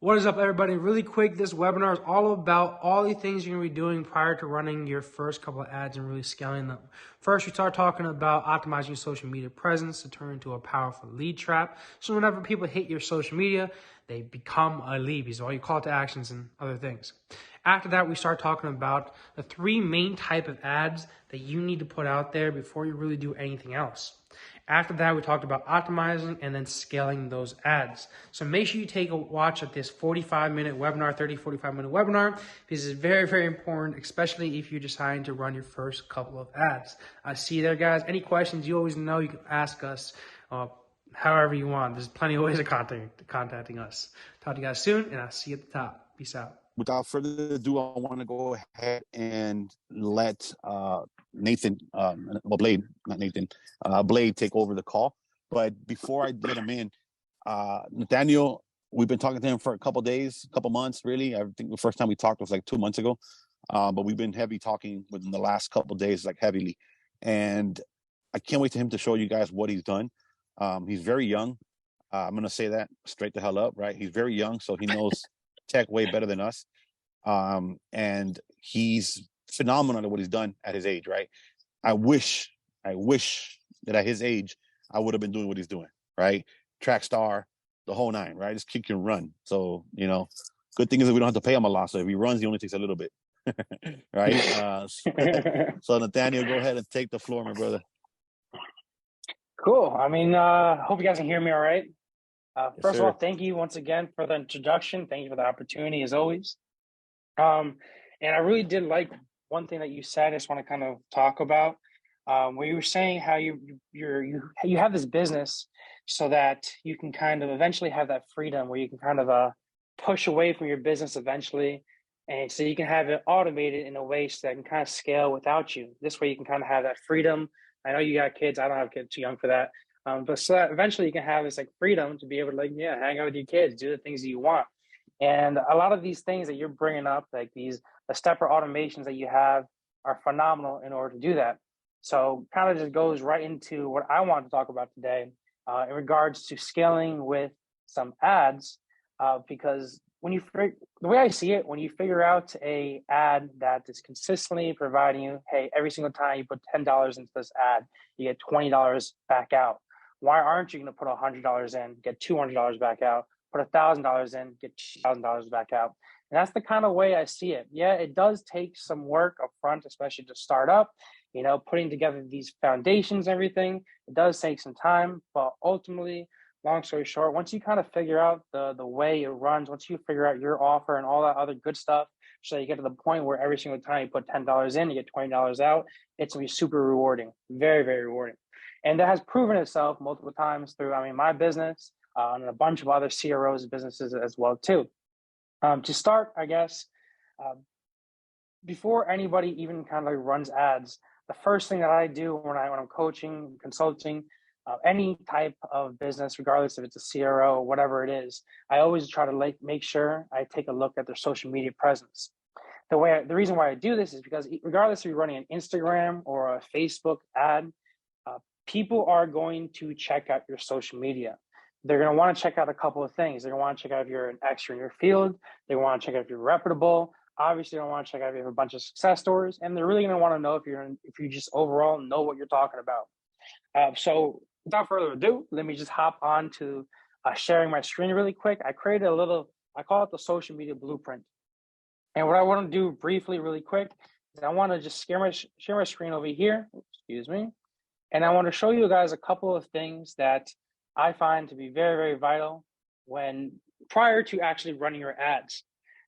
What is up, everybody? Really quick, this webinar is all about all the things you're going to be doing prior to running your first couple of ads and really scaling them. First, we start talking about optimizing your social media presence to turn into a powerful lead trap. So whenever people hit your social media, they become a lead. These are all your call to actions and other things. After that, we start talking about the three main type of ads that you need to put out there before you really do anything else. After that, we talked about optimizing and then scaling those ads. So make sure you take a watch at this 45-minute webinar, 45-minute webinar, because it's very, very important, especially if you're deciding to run your first couple of ads. I see you there, guys. Any questions, you always know you can ask us however you want. There's plenty of ways of contacting us. Talk to you guys soon, and I'll see you at the top. Peace out. Without further ado, I want to go ahead and let Nathan, Blade, not Nathan, Blade take over the call. But before I get him in, Nathaniel, we've been talking to him for a couple days, couple months, really. I think the first time we talked was like 2 months ago. But we've been heavy talking within the last couple days, like heavily. And I can't wait for him to show you guys what he's done. He's very young. I'm going to say that straight the hell up, right? He's very young, so he knows tech way better than us. And he's phenomenal at what he's done at his age, right? I wish that at his age, I would have been doing what he's doing, right? Track star, the whole nine, right? This kid can run. So, you know, good thing is that we don't have to pay him a lot. So if he runs, he only takes a little bit, right? So Nathaniel, go ahead and take the floor, my brother. Cool. I mean, hope you guys can hear me all right. First of all, sir. thank you once again for the introduction. Thank you for the opportunity, as always. And I really did like one thing that you said. I just want to kind of talk about where you were saying how you have this business so that you can kind of eventually have that freedom where you can kind of push away from your business eventually, and so you can have it automated in a way so that it can kind of scale without you. This way, you can kind of have that freedom. I know you got kids. I don't have kids, too young for that. But so that eventually you can have this like freedom to be able to hang out with your kids, do the things that you want. And a lot of these things that you're bringing up, like the stepper automations that you have, are phenomenal in order to do that. So kind of just goes right into what I want to talk about today in regards to scaling with some ads, because the way I see it, when you figure out a ad that is consistently providing you, hey, every single time you put $10 into this ad, you get $20 back out. Why aren't you going to put $100 in, get $200 back out, put $1,000 in, get $2,000 back out? And that's the kind of way I see it. Yeah, it does take some work up front, especially to start up, putting together these foundations, everything. It does take some time, but ultimately, long story short, once you kind of figure out the way it runs, once you figure out your offer and all that other good stuff, so you get to the point where every single time you put $10 in, you get $20 out, it's going to be super rewarding, very, very rewarding. And that has proven itself multiple times through, my business and a bunch of other CROs businesses as well, too. To start, I guess, before anybody even kind of like runs ads, the first thing that I do when I'm coaching, consulting, any type of business, regardless if it's a CRO or whatever it is, I always try to make sure I take a look at their social media presence. The reason why I do this is because regardless if you're running an Instagram or a Facebook ad, people are going to check out your social media. They're going to want to check out a couple of things. They're going to want to check out if you're an expert in your field. They want to check out if you're reputable. Obviously, they don't want to check out if you have a bunch of success stories. And they're really going to want to know if you just overall know what you're talking about. So without further ado, let me just hop on to sharing my screen really quick. I created I call it the social media blueprint. And what I want to do briefly, really quick, is I want to just share my screen over here. Excuse me. And I want to show you guys a couple of things that I find to be very, very vital prior to actually running your ads.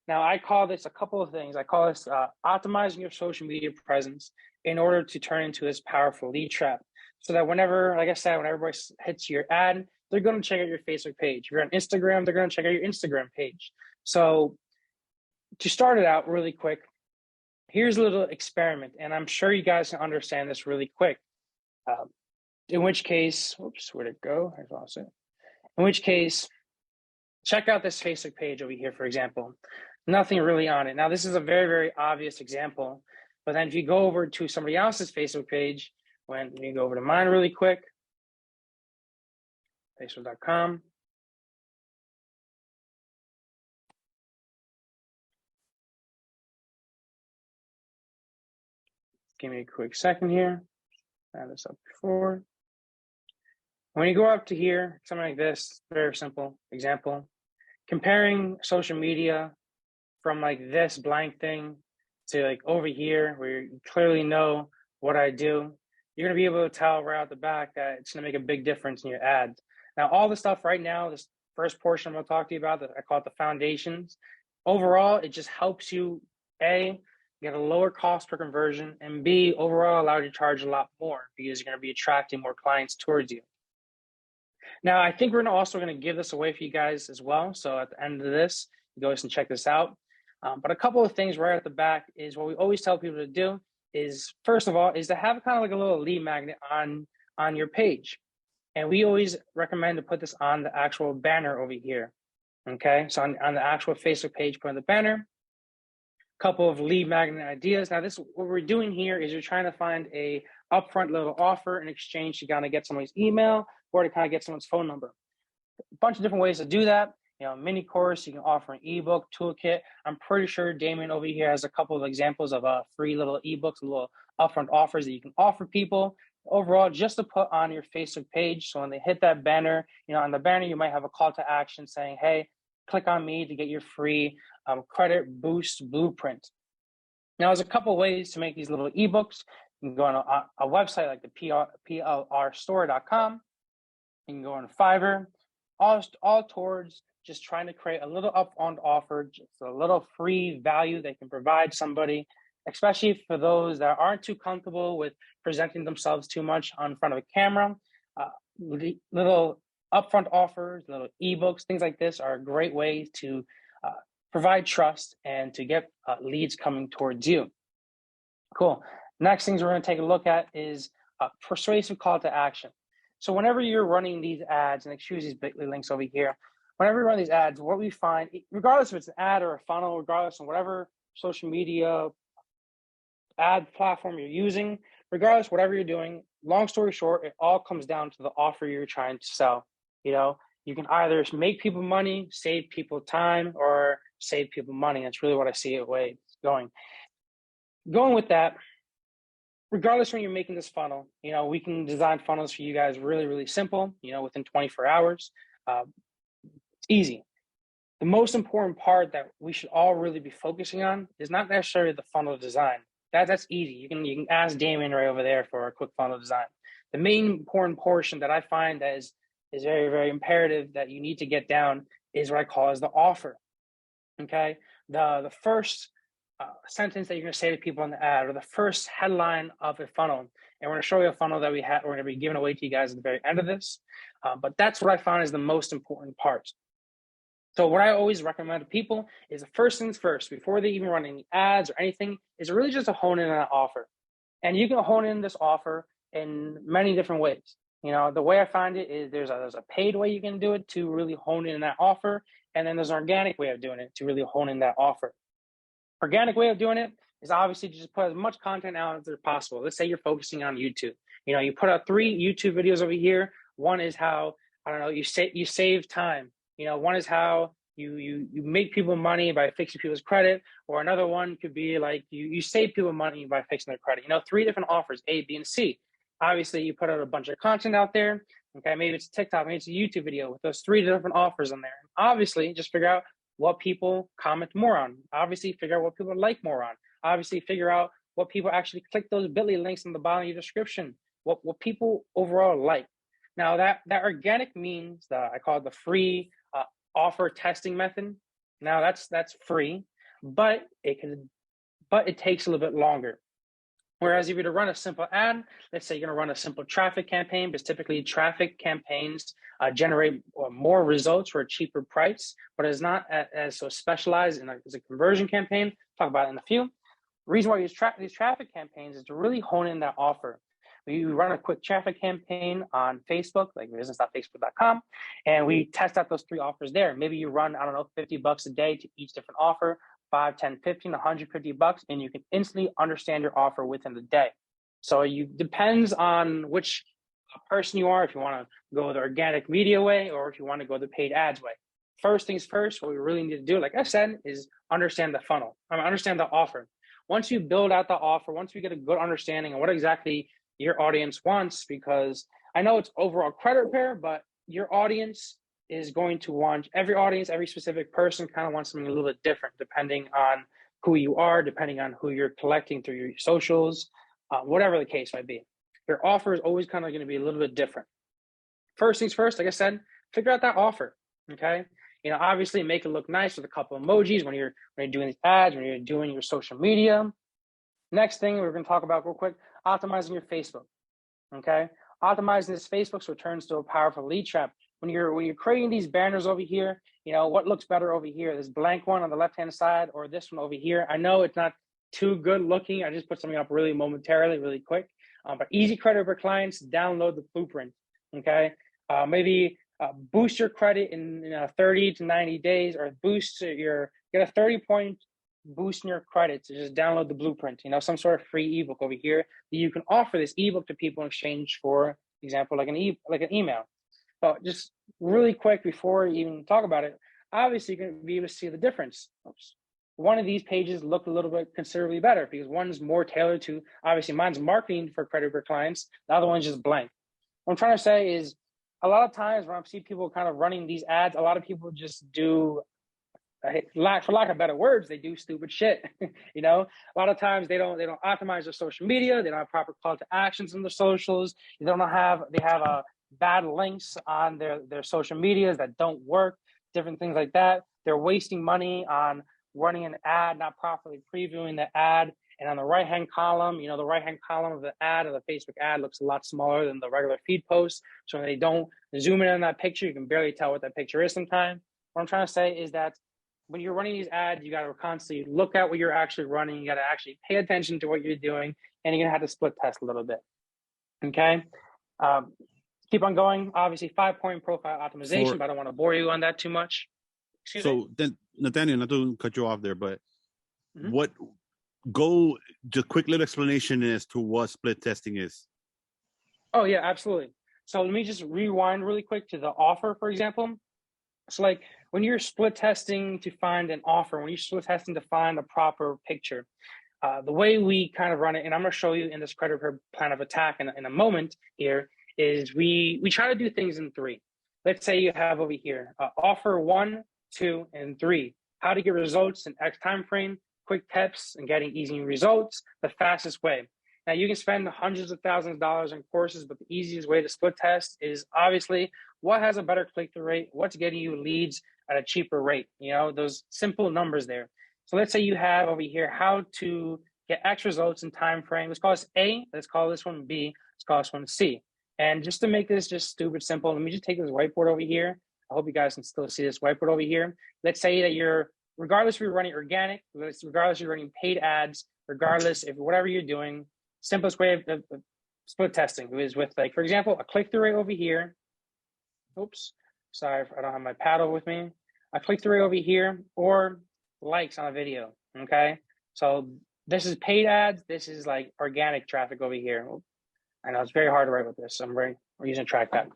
Now, I call this a couple of things. I call this optimizing your social media presence in order to turn into this powerful lead trap. So that whenever, like I said, when everybody hits your ad, they're going to check out your Facebook page. If you're on Instagram, they're going to check out your Instagram page. So to start it out really quick, here's a little experiment. And I'm sure you guys can understand this really quick. In which case, where'd it go? I lost it. In which case, check out this Facebook page over here, for example. Nothing really on it. Now, this is a very, very obvious example. But then if you go over to somebody else's Facebook page, let me go over to mine really quick, facebook.com. Give me a quick second here. Add this up before. When you go up to here, something like this, very simple example, comparing social media from like this blank thing to like over here where you clearly know what I do, you're gonna be able to tell right out the back that it's gonna make a big difference in your ads. Now, all the stuff right now, this first portion I'm gonna talk to you about, I call it the foundations. Overall, it just helps you, A, get a lower cost per conversion, and B, overall allow you to charge a lot more because you're gonna be attracting more clients towards you. Now, I think we're also going to give this away for you guys as well. So at the end of this, go ahead and check this out. But a couple of things right at the back is what we always tell people to do is, first of all, is to have kind of like a little lead magnet on your page. And we always recommend to put this on the actual banner over here. Okay, so on the actual Facebook page, put on the banner. Couple of lead magnet ideas. Now, this what we're doing here is you're trying to find a upfront little offer in exchange to kind of get somebody's email or to kind of get someone's phone number. A bunch of different ways to do that. You know, mini course, you can offer an ebook, toolkit. I'm pretty sure Damien over here has a couple of examples of free little ebooks, little upfront offers that you can offer people. Overall, just to put on your Facebook page. So when they hit that banner, you know, on the banner, you might have a call to action saying, hey, click on me to get your free credit boost blueprint. Now, there's a couple of ways to make these little ebooks. You can go on a website like the plrstore.com. You can go on Fiverr, all towards just trying to create a little upfront offer, just a little free value they can provide somebody, especially for those that aren't too comfortable with presenting themselves too much in front of a camera. Little upfront offers, little ebooks, things like this are a great way to provide trust and to get leads coming towards you. Cool. Next things we're going to take a look at is a persuasive call to action. So whenever you're running these ads, and excuse these bit.ly links over here, whenever you run these ads, what we find, regardless if it's an ad or a funnel, regardless of whatever social media ad platform you're using, regardless whatever you're doing, long story short, it all comes down to the offer you're trying to sell. You know, you can either make people money, save people time, or save people money. That's really what I see it way it's going. Going with that, regardless when you're making this funnel, you know, we can design funnels for you guys really, really simple, you know, within 24 hours. It's easy. The most important part that we should all really be focusing on is not necessarily the funnel design. That's easy. You can ask Damien right over there for a quick funnel design. The main important portion that I find that is very, very imperative that you need to get down is what I call as the offer. Okay, the first sentence that you're going to say to people in the ad, or the first headline of a funnel. And we're going to show you a funnel that we're going to be giving away to you guys at the very end of this. But that's what I found is the most important part. So what I always recommend to people is the first things first, before they even run any ads or anything, is really just to hone in on an offer. And you can hone in this offer in many different ways. You know, the way I find it is there's a paid way you can do it to really hone in that offer. And then there's an organic way of doing it to really hone in that offer. Organic way of doing it is obviously just put as much content out as possible. Let's say you're focusing on YouTube. You know, you put out 3 YouTube videos over here. One is how, I don't know, you save time. You know, one is how you make people money by fixing people's credit, or another one could be like you save people money by fixing their credit. You know, 3 different offers, A, B, and C. Obviously, you put out a bunch of content out there. Okay, maybe it's a TikTok, maybe it's a YouTube video with those 3 different offers on there. Obviously, just figure out what people comment more on. Obviously, figure out what people like more on. Obviously, figure out what people actually click those bit.ly links in the bottom of your description. What people overall like. Now that organic means that I call it the free offer testing method. Now that's free, but it takes a little bit longer. Whereas if you're to run a simple ad, let's say you're going to run a simple traffic campaign, because typically traffic campaigns generate more results for a cheaper price, but it's not as so specialized as a conversion campaign. Talk about it in a few. The reason why we use these traffic campaigns is to really hone in that offer. We run a quick traffic campaign on Facebook, like business.facebook.com, and we test out those 3 offers there. Maybe you run, I don't know, $50 a day to each different offer, 5, 10, 15, $150, and you can instantly understand your offer within the day. So depends on which person you are, if you want to go the organic media way or if you want to go the paid ads way. First things first, what we really need to do, like I said, is understand the funnel. Understand the offer. once you build out the offer, once we get a good understanding of what exactly your audience wants, because I know it's overall credit repair, but your audience is going to want, every audience, every specific person kind of wants something a little bit different depending on who you are, depending on who you're collecting through your socials, whatever the case might be. Your offer is always kind of going to be a little bit different. First things first, like I said, figure out that offer, okay? Obviously make it look nice with a couple emojis when you're doing these ads, when you're doing your social media. Next thing we're going to talk about real quick, optimizing your Facebook, okay? Optimizing this Facebook so it turns to a powerful lead trap. When you're creating these banners over here, what looks better over here, this blank one on the left-hand side or this one over here? I know it's not too good looking. I just put something up really momentarily, really quick. But easy credit for clients, download the blueprint, okay? Maybe boost your credit in 30 to 90 days, or get a 30-point boost in your credit to just download the blueprint, some sort of free ebook over here that you can offer this ebook to people in exchange for example, like an email. So just really quick before you even talk about it, obviously you're going to be able to see the difference. Oops. One of these pages look a little bit considerably better because one's more tailored to, obviously mine's marketing for credit for clients. The other one's just blank. What I'm trying to say is a lot of times when I see people kind of running these ads, a lot of people just do, for lack of better words, they do stupid shit. A lot of times they don't optimize their social media. They don't have proper call to actions in their socials. They have bad links on their social medias that don't work, different things like that. They're wasting money on running an ad, not properly previewing the ad. And on the right-hand column, the right-hand column of the ad, of the Facebook ad, looks a lot smaller than the regular feed post. So when they don't zoom in on that picture, you can barely tell what that picture is sometimes. What I'm trying to say is that when you're running these ads, you got to constantly look at what you're actually running. You got to actually pay attention to what you're doing, and you're going to have to split test a little bit. Okay? Keep on going. Obviously, 5-point profile optimization, but I don't want to bore you on that too much. Then, Nathaniel, not to cut you off there, but just quick little explanation as to what split testing is. Oh, yeah, absolutely. So let me just rewind really quick to the offer, for example. So like when you're split testing to find an offer, when you're split testing to find a proper picture, the way we kind of run it, and I'm going to show you in this credit plan of attack in a moment here, is we try to do things in 3. Let's say you have over here offer 1, 2, and 3. How to get results in X time frame, quick tips, and getting easy results the fastest way. Now you can spend hundreds of thousands of dollars on courses, but the easiest way to split test is obviously what has a better click-through rate, what's getting you leads at a cheaper rate, those simple numbers there. So let's say you have over here how to get X results in time frame. Let's call this A, let's call this one B, let's call this one C. And just to make this just stupid simple, let me just take this whiteboard over here. I hope you guys can still see this whiteboard over here. Let's say that regardless if you're running organic, regardless if you're running paid ads, regardless if whatever you're doing, simplest way of split testing is with, like, for example, a click-through rate over here. Oops, sorry, I don't have my paddle with me. A click-through rate over here, or likes on a video, okay? So this is paid ads. This is like organic traffic over here. I know it's very hard to write with this. We're using a trackpad.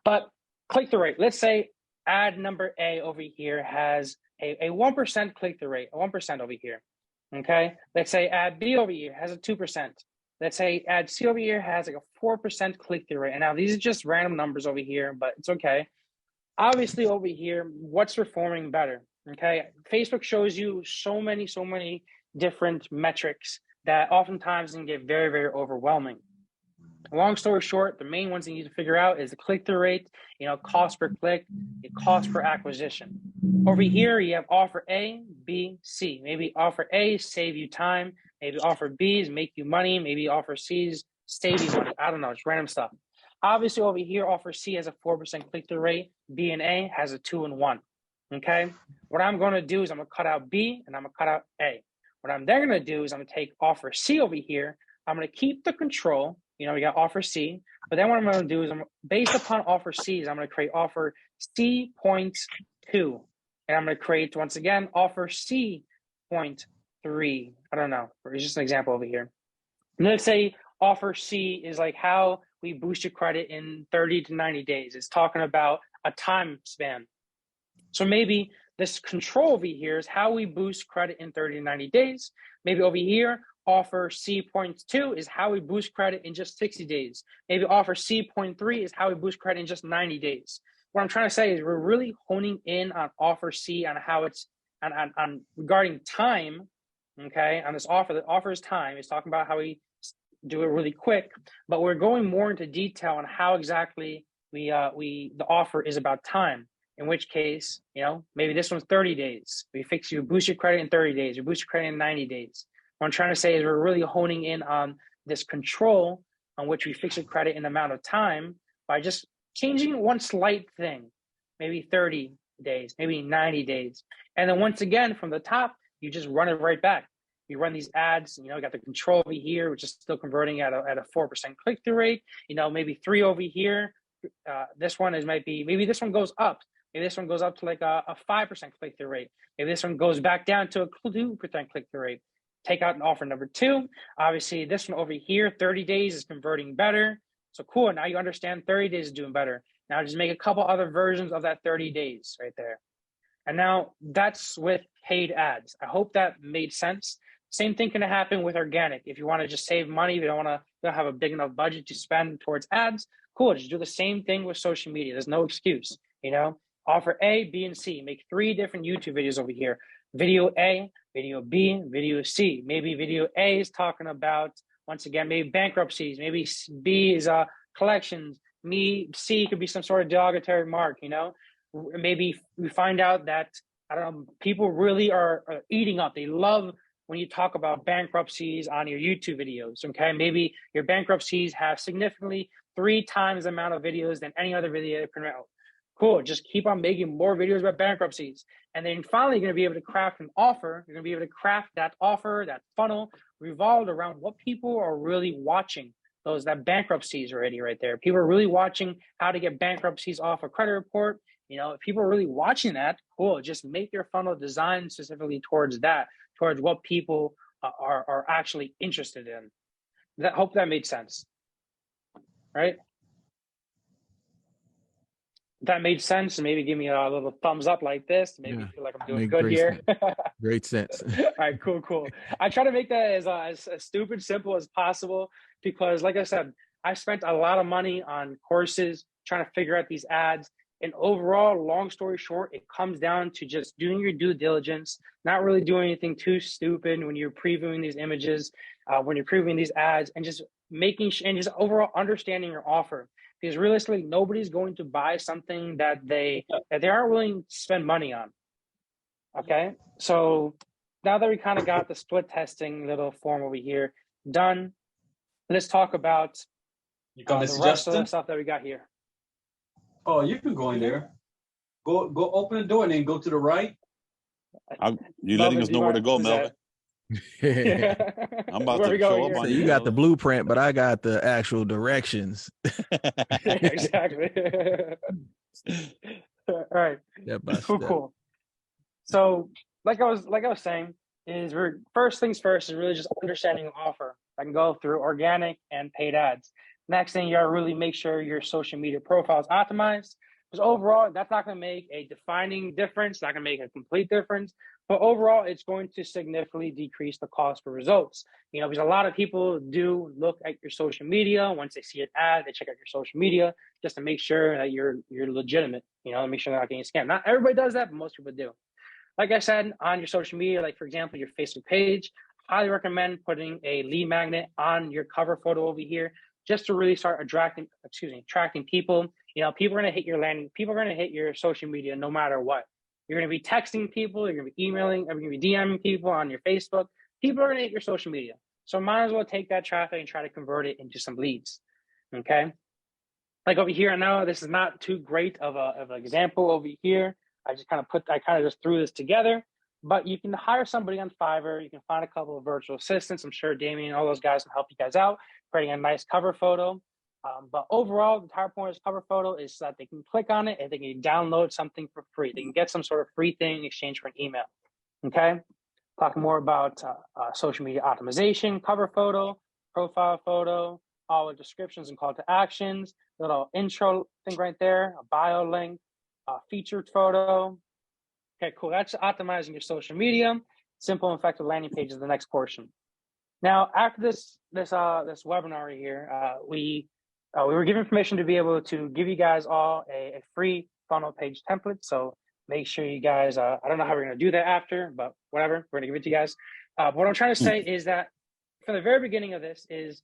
But click-through rate, let's say ad number A over here has a 1% click-through rate, a 1% over here, okay? Let's say ad B over here has a 2%. Let's say ad C over here has like a 4% click-through rate. And now these are just random numbers over here, but it's okay. Obviously over here, what's performing better, okay? Facebook shows you so many different metrics that oftentimes can get very, very overwhelming. Long story short, the main ones you need to figure out is the click-through rate, cost per click, and cost per acquisition. Over here, you have offer A, B, C. Maybe offer A save you time. Maybe offer B is make you money. Maybe offer C is save you money. I don't know, it's random stuff. Obviously, over here, offer C has a 4% click-through rate. B and A has a 2 and 1. Okay. What I'm going to do is I'm going to cut out B and I'm going to cut out A. What I'm then going to do is I'm going to take offer C over here. I'm going to keep the control. We got offer C, but then what I'm going to do is based upon offer C's, I'm going to create offer C.2, and I'm going to create, once again, offer C.3. I don't know. It's just an example over here. And let's say offer C is like how we boost your credit in 30 to 90 days. It's talking about a time span. So maybe this control over here is how we boost credit in 30 to 90 days. Maybe over here, offer C.2 is how we boost credit in just 60 days. Maybe offer C.3 is how we boost credit in just 90 days. What I'm trying to say is we're really honing in on offer C, on how it's on regarding time, okay, on this offer. The offer is time. It's talking about how we do it really quick, but we're going more into detail on how exactly the offer is about time. In which case, maybe this one's 30 days. You boost your credit in 30 days, you boost your credit in 90 days. What I'm trying to say is we're really honing in on this control on which we fix your credit in the amount of time by just changing one slight thing, maybe 30 days, maybe 90 days. And then once again, from the top, you just run it right back. You run these ads, you got the control over here, which is still converting at a 4% click-through rate, maybe 3 over here. This one maybe this one goes up. Maybe this one goes up to like a 5% click-through rate. Maybe this one goes back down to a 2% click-through rate. Take out an offer number 2. Obviously, this one over here, 30 days is converting better. So cool, now you understand 30 days is doing better. Now just make a couple other versions of that 30 days right there. And now that's with paid ads. I hope that made sense. Same thing can happen with organic. If you want to just save money, if you don't have a big enough budget to spend towards ads, cool, just do the same thing with social media. There's no excuse, Offer A, B, and C. Make 3 different YouTube videos over here. Video A, video B, video C. Maybe video A is talking about, once again, maybe bankruptcies. Maybe B is collections. C could be some sort of derogatory remark, Maybe we find out that, I don't know, people really are eating up. They love when you talk about bankruptcies on your YouTube videos, okay? Maybe your bankruptcies have significantly 3 times the amount of videos than any other video you can out. Cool, just keep on making more videos about bankruptcies. And then finally, you're gonna be able to craft an offer. You're gonna be able to craft that offer, that funnel, revolved around what people are really watching. That bankruptcies already right there. People are really watching how to get bankruptcies off a credit report. If people are really watching that, cool, just make your funnel designed specifically towards that, towards what people are actually interested in. Hope that made sense, right? That made sense, maybe give me a little thumbs up like this. Maybe feel like I'm doing good here. Great sense. All right, cool. I try to make that as stupid, simple as possible because, like I said, I spent a lot of money on courses trying to figure out these ads. And overall, long story short, it comes down to just doing your due diligence, not really doing anything too stupid when you're previewing these images, when you're previewing these ads, and just just overall understanding your offer. Because realistically, nobody's going to buy something that they aren't willing to spend money on. Okay, so now that we kind of got the split testing little form over here done, let's talk about the rest of the stuff that we got here. Oh, you can go in there. Go open the door and then go to the right. You're letting us know where to go, Melvin. I'm about to show up on you. Got the blueprint, but I got the actual directions. Exactly. All right. Cool. So, like I was saying, first things first is really just understanding the offer. I can go through organic and paid ads. Next thing, you gotta really make sure your social media profile is optimized. Because overall, that's not gonna make a defining difference, not gonna make a complete difference. But overall, it's going to significantly decrease the cost for results. Because a lot of people do look at your social media. Once they see an ad, they check out your social media just to make sure that you're legitimate, make sure they're not getting scammed. Not everybody does that, but most people do. Like I said, on your social media, like for example, your Facebook page, highly recommend putting a lead magnet on your cover photo over here just to really start attracting people. People are going to hit people are going to hit your social media no matter what. You're going to be texting people, you're going to be emailing, you're going to be DMing people on your Facebook. People are going to hit your social media. So might as well take that traffic and try to convert it into some leads, okay? Like over here, I know this is not too great of an example over here. I kind of just threw this together, but you can hire somebody on Fiverr. You can find a couple of virtual assistants. I'm sure Damien and all those guys can help you guys out, creating a nice cover photo. But overall, the entire point of this cover photo is that they can click on it and they can download something for free. They can get some sort of free thing in exchange for an email, okay? Talking more about social media optimization, cover photo, profile photo, all the descriptions and call to actions, little intro thing right there, a bio link, a featured photo, Okay, cool. That's optimizing your social media. Simple and effective landing page is the next portion. Now, after this webinar here, we were given permission to be able to give you guys all a free funnel page template. So make sure you guys, I don't know how we're going to do that after, but whatever, we're going to give it to you guys. What I'm trying to say is that from the very beginning of this is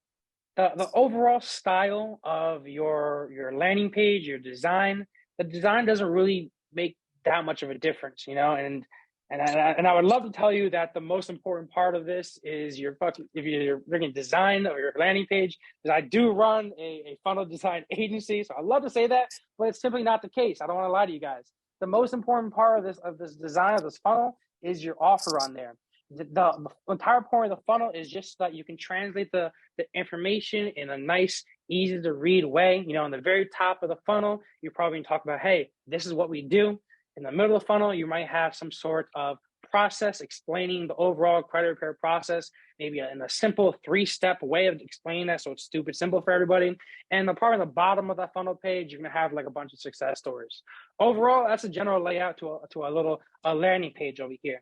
the overall style of your landing page, your design. The design doesn't really make that much of a difference, you know. And I would love to tell you that the most important part of this is if you're bringing design or your landing page, because I do run a funnel design agency, so I'd love to say that, but it's simply not the case. I don't want to lie to you guys. The most important part of this design of this funnel is your offer on there. The entire point of the funnel is just so that you can translate the information in a nice, easy to read way. You know, in the very top of the funnel, you're probably going to talk about, hey, this is what we do. In the middle of the funnel, you might have some sort of process explaining the overall credit repair process, maybe in a simple 3-step way of explaining that, so it's stupid simple for everybody. And the part on the bottom of that funnel page, you're going to have like a bunch of success stories. Overall, that's a general layout to a landing page over here.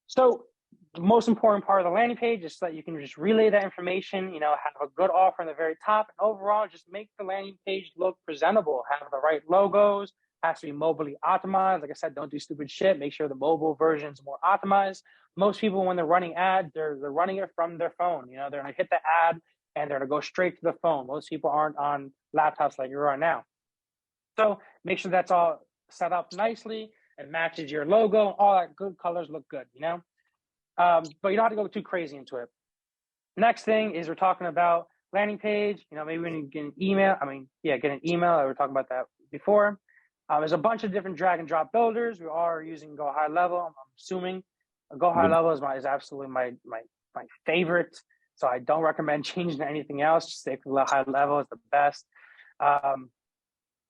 So the most important part of the landing page is so that you can just relay that information, you know, have a good offer in the very top, and overall just make the landing page look presentable, have the right logos, has to be mobilely optimized. Like I said, don't do stupid shit. Make sure the mobile version is more optimized. Most people, when they're running ads, they're running it from their phone. You know, they're gonna hit the ad and they're gonna go straight to the phone. Most people aren't on laptops like you are now. So make sure that's all set up nicely and matches your logo. All that good colors look good, you know. But you don't have to go too crazy into it. Next thing is we're talking about landing page. You know, maybe when you get an email. Get an email. We were talking about that before. There's a bunch of different drag and drop builders. We are using Go High Level. I'm assuming Go High Level is absolutely my favorite. So I don't recommend changing to anything else. Just stick with High Level is the best.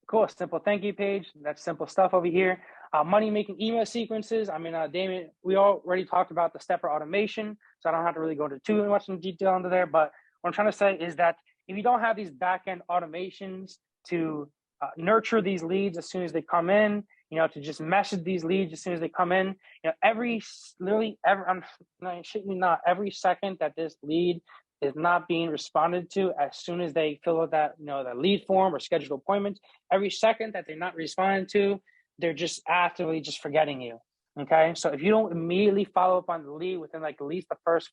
Cool, simple thank you page. That's simple stuff over here. Money making email sequences. Damien, we already talked about the stepper automation, so I don't have to really go into too much in detail into there. But what I'm trying to say is that if you don't have these back end automations to nurture these leads as soon as they come in, you know, to just message these leads as soon as they come in, you know, every second that this lead is not being responded to, as soon as they fill out that, you know, the lead form or scheduled appointment, every second that they're not responding to, they're just actively just forgetting you. Okay, so if you don't immediately follow up on the lead within like at least the first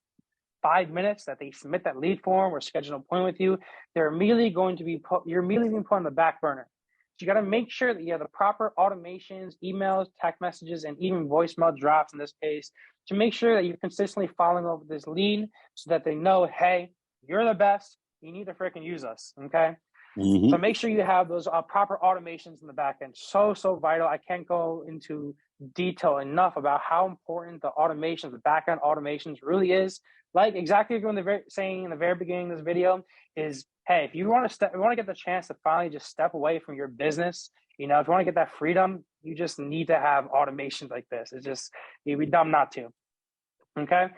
5 minutes that they submit that lead form or schedule an appointment with you, you're immediately being put on the back burner. So you got to make sure that you have the proper automations, emails, text messages, and even voicemail drops in this case to make sure that you're consistently following up with this lead so that they know, hey, you're the best. You need to freaking use us. Okay. So make sure you have those proper automations in the back end. So vital. I can't go into detail enough about how important the automations, the back end automations really is. Like exactly what you're saying in the very beginning of this video is, hey, if you want to get the chance to finally just step away from your business, you know, if you want to get that freedom, you just need to have automations like this. It's just, you'd be dumb not to. Okay.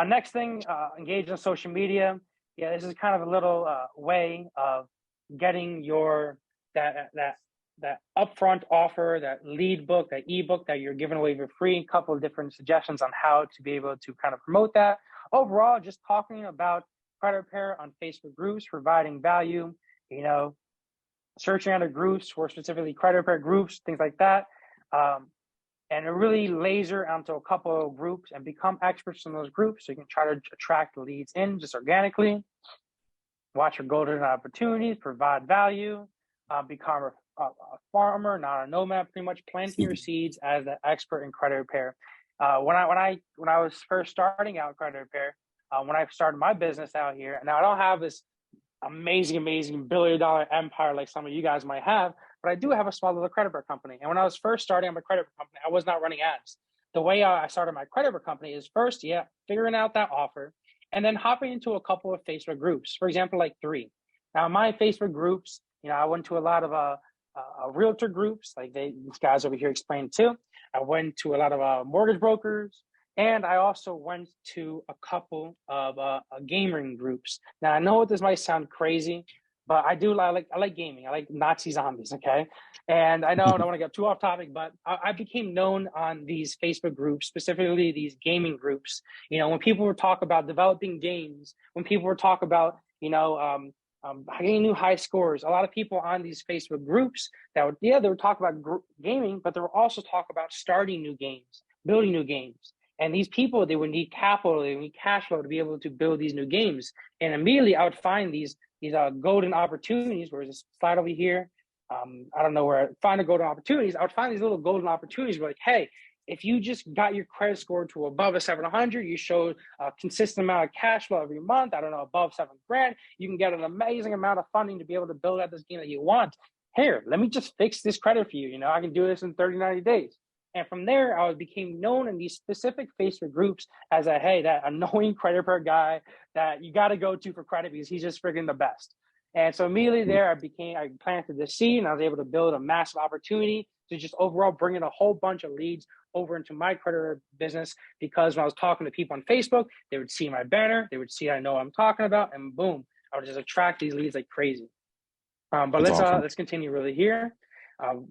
Next thing, engage in social media. Yeah, this is kind of a little way of getting your that upfront offer, that lead book, that ebook that you're giving away for free. A couple of different suggestions on how to be able to kind of promote that. Overall, just talking about credit repair on Facebook groups, providing value, you know, searching under groups for specifically credit repair groups, things like that. And really laser onto a couple of groups and become experts in those groups so you can try to attract the leads in just organically. Watch your golden opportunities, provide value, become a farmer, not a nomad, pretty much planting your seeds as the expert in credit repair. When I was first starting out credit repair, when I started my business out here, now I don't have this amazing $1 billion empire like some of you guys might have, but I do have a small little credit repair company. And when I was first starting my credit repair company, I was not running ads. The way I started my credit repair company is first, figuring out that offer, and then hopping into a couple of Facebook groups, for example, like 3. Now, my Facebook groups, you know, I went to a lot of realtor groups, like these guys over here explained too. I went to a lot of mortgage brokers, and I also went to a couple of gaming groups. Now, I know this might sound crazy, but I like gaming. I like Nazi zombies. Okay, and I know I don't want to get too off topic, but I became known on these Facebook groups, specifically these gaming groups. You know, when people would talk about developing games, when people would talk about getting new high scores, a lot of people on these Facebook groups that would they would talk about gaming, but they would also talk about starting new games, building new games. And these people, they would need capital, they would need cash flow to be able to build these new games. And immediately I would find these golden opportunities. Where this slide over here? I don't know where I find the golden opportunities. I would find these little golden opportunities where like, hey, if you just got your credit score to above a 700, you showed a consistent amount of cash flow every month, I don't know, above $7,000, you can get an amazing amount of funding to be able to build out this game that you want. Here, let me just fix this credit for you. You know, I can do this in 30, 90 days. And from there, I became known in these specific Facebook groups as that annoying credit repair guy that you got to go to for credit because he's just freaking the best. And so immediately there, I planted the seed and I was able to build a massive opportunity to just overall bring in a whole bunch of leads over into my credit business, because when I was talking to people on Facebook, they would see my banner, they would see I know what I'm talking about, and boom, I would just attract these leads like crazy. But let's continue really here.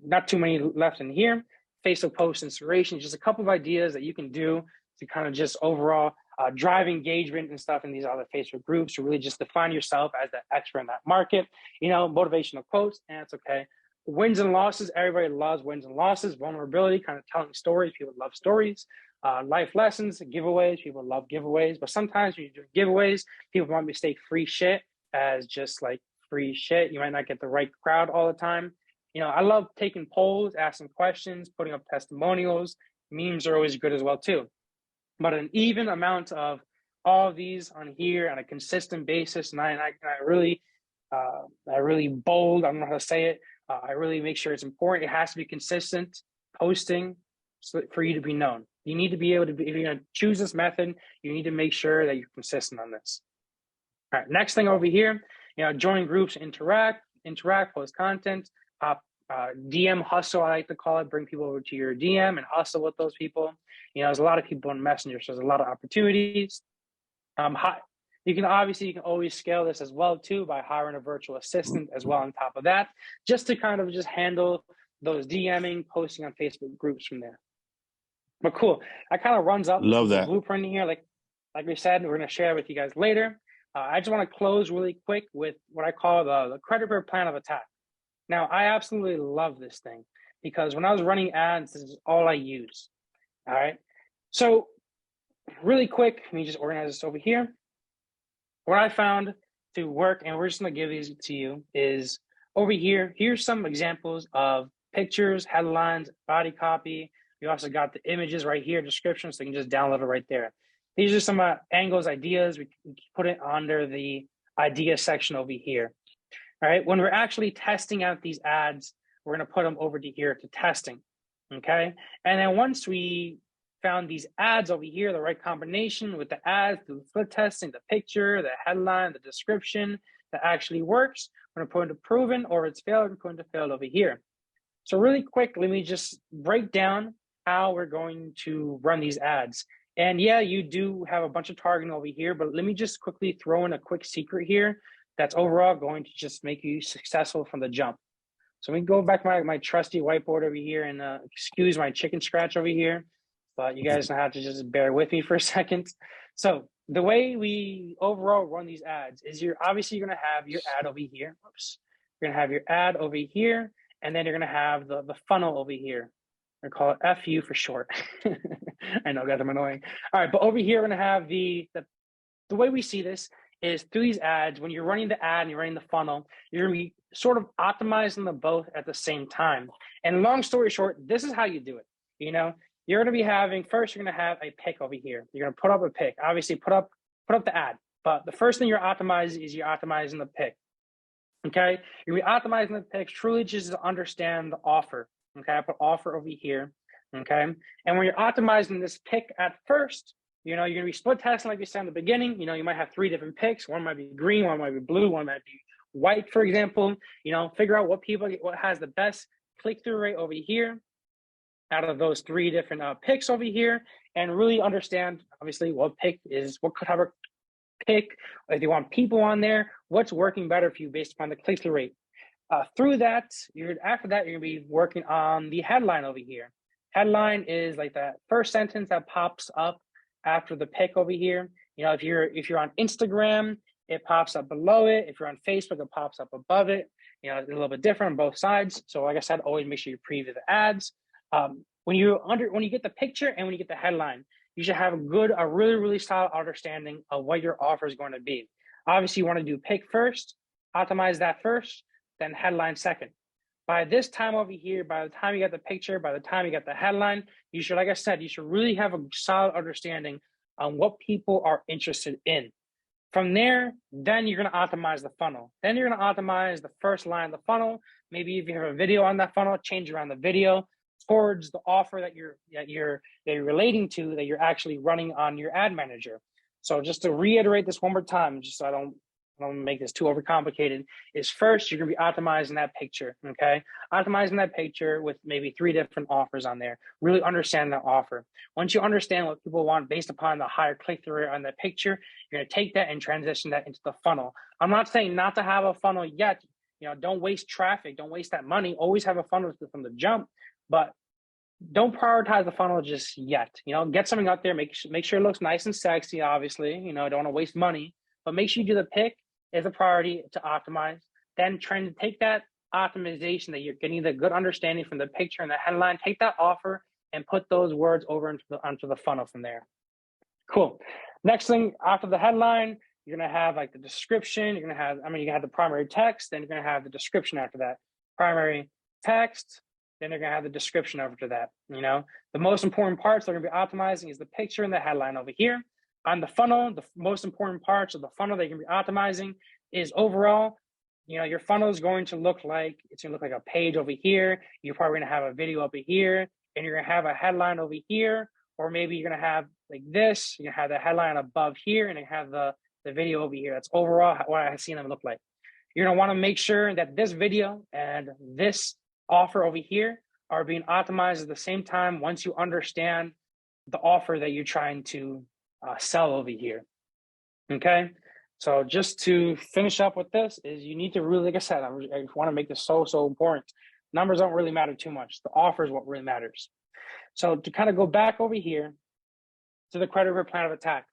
Not too many left in here. Facebook post inspiration, just a couple of ideas that you can do to kind of just overall drive engagement and stuff in these other Facebook groups to really just define yourself as the expert in that market. You know, motivational quotes, and it's okay. Wins and losses, everybody loves wins and losses. Vulnerability, kind of telling stories, people love stories. Life lessons, giveaways, people love giveaways. But sometimes when you're doing giveaways, people might mistake free shit as just like free shit. You might not get the right crowd all the time. You know, I love taking polls, asking questions, putting up testimonials. Memes are always good as well too. But an even amount of all of these on here on a consistent basis, and I really bold, I don't know how to say it. I really make sure it's important. It has to be consistent posting for you to be known. You need to be able to if you're going to choose this method, you need to make sure that you're consistent on this. All right, next thing over here, you know, join groups, interact, post content, DM hustle, I like to call it, bring people over to your DM and hustle with those people. You know, there's a lot of people in Messenger, so there's a lot of opportunities. You can always scale this as well too by hiring a virtual assistant as well on top of that, just to kind of just handle those DMing, posting on Facebook groups from there. But cool, that kind of runs up the blueprint here. Like we said, we're going to share it with you guys later. I just want to close really quick with what I call the credit repair plan of attack. Now, I absolutely love this thing because when I was running ads, this is all I use. All right. So really quick, let me just organize this over here. What I found to work, and we're just going to give these to you, is over here. Here's some examples of pictures, headlines, body copy. We also got the images right here, description, so you can just download it right there. These are some angles, ideas. We can put it under the idea section over here. All right, when we're actually testing out these ads, we're going to put them over to here to testing, okay? And then once we found these ads over here, the right combination with the ads, the split testing, the picture, the headline, the description that actually works, we're going to put into proven, or if it's failed, we're going to fail over here. So really quick, let me just break down how we're going to run these ads. And yeah, you do have a bunch of targeting over here, but let me just quickly throw in a quick secret here that's overall going to just make you successful from the jump. So we can go back to my trusty whiteboard over here and excuse my chicken scratch over here, but you guys have to just bear with me for a second. So the way we overall run these ads is you're obviously going to have your ad over here. Oops. You're going to have your ad over here, and then you're going to have the funnel over here. I call it FU for short. I know, guys, I'm annoying. All right, but over here, we're going to have the way we see this is through these ads. When you're running the ad and you're running the funnel, you're going to be sort of optimizing them both at the same time. And long story short, this is how you do it. You know, you're going to be having, first, you're going to have a pick over here. You're going to put up a pick. Obviously, put up the ad. But the first thing you're optimizing is you're optimizing the pick. Okay, you're going to be optimizing the pick truly just to understand the offer. Okay, I put offer over here. Okay, and when you're optimizing this pick at first, you know, you're going to be split testing like we said in the beginning. You know, you might have 3 different picks. One might be green, one might be blue, one might be white, for example. You know, figure out what has the best click-through rate over here out of those 3 different picks over here, and really understand, obviously, what type of pick, if you want people on there, what's working better for you based upon the click-through rate. Through that, after that, you're gonna be working on the headline over here. Headline is like that first sentence that pops up after the pick over here. You know, if you're on Instagram, it pops up below it. If you're on Facebook, it pops up above it. You know, it's a little bit different on both sides. So like I said, always make sure you preview the ads. When you get the picture and when you get the headline, you should have a really, really solid understanding of what your offer is going to be. Obviously, you want to do pick first, optimize that first, then headline second. By this time over here, by the time you get the picture, by the time you get the headline, you should, like I said, you should really have a solid understanding on what people are interested in. From there, then you're going to optimize the funnel. Then you're going to optimize the first line of the funnel. Maybe if you have a video on that funnel, change around the video towards the offer that you're relating to, that you're actually running on your ad manager. So just to reiterate this one more time, just so I don't make this too overcomplicated, is first, you're going to be optimizing that picture, okay? Optimizing that picture with maybe 3 different offers on there. Really understand that offer. Once you understand what people want based upon the higher click-through rate on that picture, you're going to take that and transition that into the funnel. I'm not saying not to have a funnel yet. You know, don't waste traffic. Don't waste that money. Always have a funnel from the jump, but don't prioritize the funnel just yet. You know, get something out there. Make sure it looks nice and sexy, obviously. You know, don't want to waste money, but make sure you do the pick is a priority to optimize. Then trying to take that optimization that you're getting the good understanding from the picture and the headline, take that offer and put those words over onto the funnel from there. Cool. Next thing, after the headline, you're going to have like the description. You're going to have, you're going to have the primary text, then you're going to have the description after that. Primary text, then you're going to have the description after that. You know, the most important parts they're going to be optimizing is the picture and the headline over here. On the funnel, the most important parts of the funnel that you're going to be optimizing is overall, you know, your funnel is going to look like, it's going to look like a page over here. You're probably going to have a video over here, and you're going to have a headline over here, or maybe you're going to have like this. You have the headline above here, and you have the video over here. That's overall what I've seen them look like. You're going to want to make sure that this video and this offer over here are being optimized at the same time once you understand the offer that you're trying to sell over here. Okay, so just to finish up with this is you need to really, like I said, I want to make this so important. Numbers don't really matter too much. The offer is what really matters. So to kind of go back over here to the credit report plan of attack.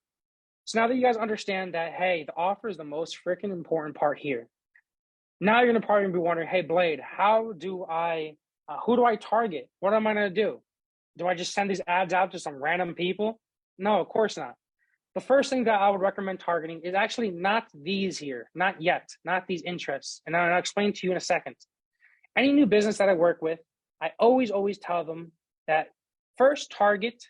So now that you guys understand that, hey, the offer is the most freaking important part here. Now you're going to probably be wondering, hey, Blade, who do I target? What am I going to do? Do I just send these ads out to some random people? No, of course not. The first thing that I would recommend targeting is actually not these here, not yet, not these interests. And I'll explain to you in a second. Any new business that I work with, I always tell them that first target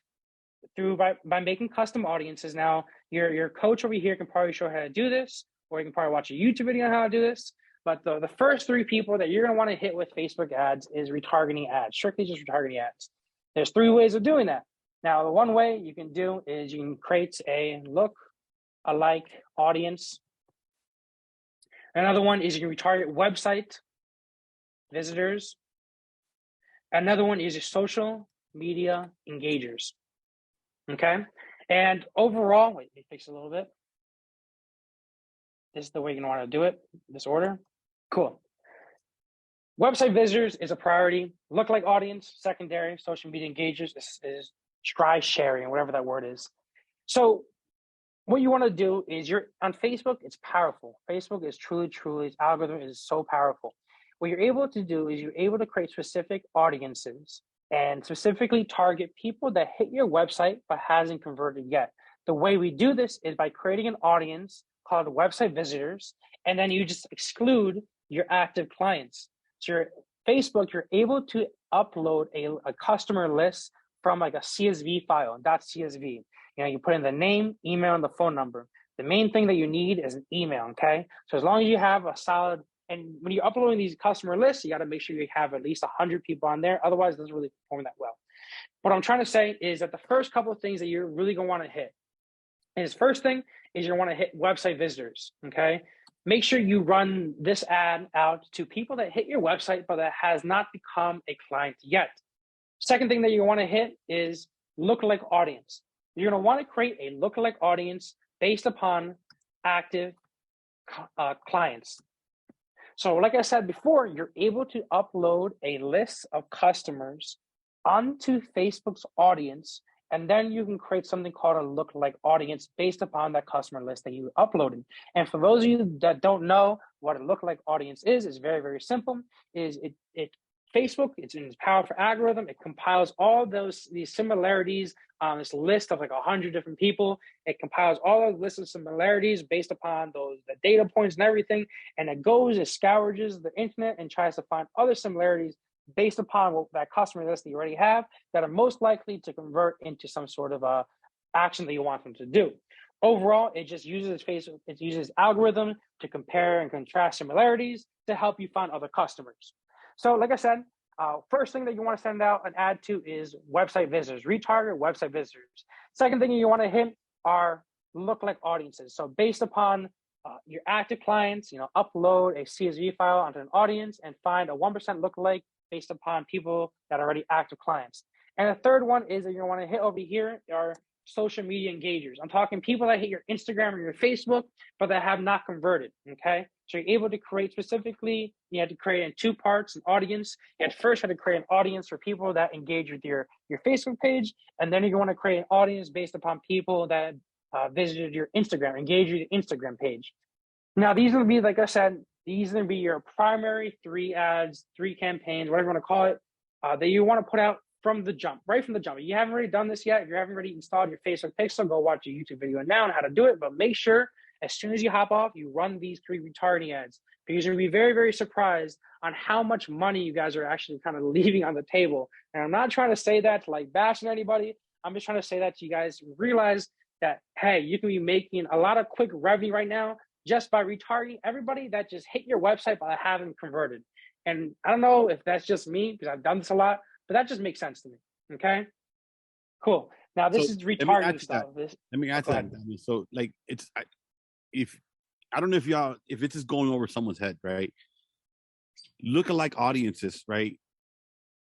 by making custom audiences. Now, your coach over here can probably show how to do this, or you can probably watch a YouTube video on how to do this. But the first 3 people that you're going to want to hit with Facebook ads is retargeting ads, strictly just retargeting ads. There's 3 ways of doing that. Now, the one way you can do is you can create a look-alike audience. Another one is you can retarget website visitors. Another one is your social media engagers. Okay? And overall, wait, let me fix it a little bit. This is the way you're going to want to do it, this order. Cool. Website visitors is a priority. Look-alike audience, secondary. Social media engagers is try sharing, whatever that word is. So what you want to do is you're on Facebook, it's powerful. Facebook is truly, its algorithm is so powerful. What you're able to do is you're able to create specific audiences and specifically target people that hit your website but hasn't converted yet. The way we do this is by creating an audience called website visitors, and then you just exclude your active clients. So your Facebook, you're able to upload a customer list from like a CSV file, .csv. You know, you put in the name, email, and the phone number. The main thing that you need is an email, okay? So as long as you have a solid, and when you're uploading these customer lists, you got to make sure you have at least 100 people on there. Otherwise, it doesn't really perform that well. What I'm trying to say is that the first couple of things that you're really going to want to hit is first thing is you want to hit website visitors, okay? Make sure you run this ad out to people that hit your website, but that has not become a client yet. Second thing that you want to hit is lookalike audience. You're going to want to create a lookalike audience based upon active clients. So like I said before, you're able to upload a list of customers onto Facebook's audience, and then you can create something called a lookalike audience based upon that customer list that you uploaded. And for those of you that don't know what a lookalike audience is, it's very, very simple. Facebook, it's in its powerful algorithm. It compiles all these similarities on this list of like 100 different people. It compiles all those lists of similarities based upon the data points and everything. And it scourages the internet and tries to find other similarities based upon that customer list that you already have that are most likely to convert into some sort of action that you want them to do. Overall, it just uses Facebook, it uses algorithm to compare and contrast similarities to help you find other customers. So like I said, first thing that you want to send out an ad to is website visitors, retarget website visitors. Second thing you want to hit are lookalike audiences. So based upon your active clients, upload a CSV file onto an audience and find a 1% lookalike based upon people that are already active clients. And the third one is that you want to hit over here are social media engagers. I'm talking people that hit your Instagram or your Facebook, but that have not converted, okay? So you're able to create specifically, you had to create in 2 parts, an audience. You had to create an audience for people that engage with your Facebook page, and then you want to create an audience based upon people that visited your Instagram, engage with your Instagram page. Now, these will be, like I said, these are going to be your primary 3 ads, 3 campaigns, whatever you want to call it, that you want to put out from the jump, right from the jump. If you haven't already done this yet, if you haven't already installed your Facebook Pixel, go watch a YouTube video now on how to do it. But make sure as soon as you hop off, you run these 3 retargeting ads, because you're going to be very, very surprised on how much money you guys are actually kind of leaving on the table. And I'm not trying to say that to like bash anybody. I'm just trying to say that to you guys realize that, hey, you can be making a lot of quick revenue right now just by retargeting everybody that just hit your website but haven't converted. And I don't know if that's just me, because I've done this a lot, but that just makes sense to me. Okay, cool. Now this is retargeting stuff. Let me add to that. So like I don't know if it's just going over someone's head, right? Lookalike audiences, right?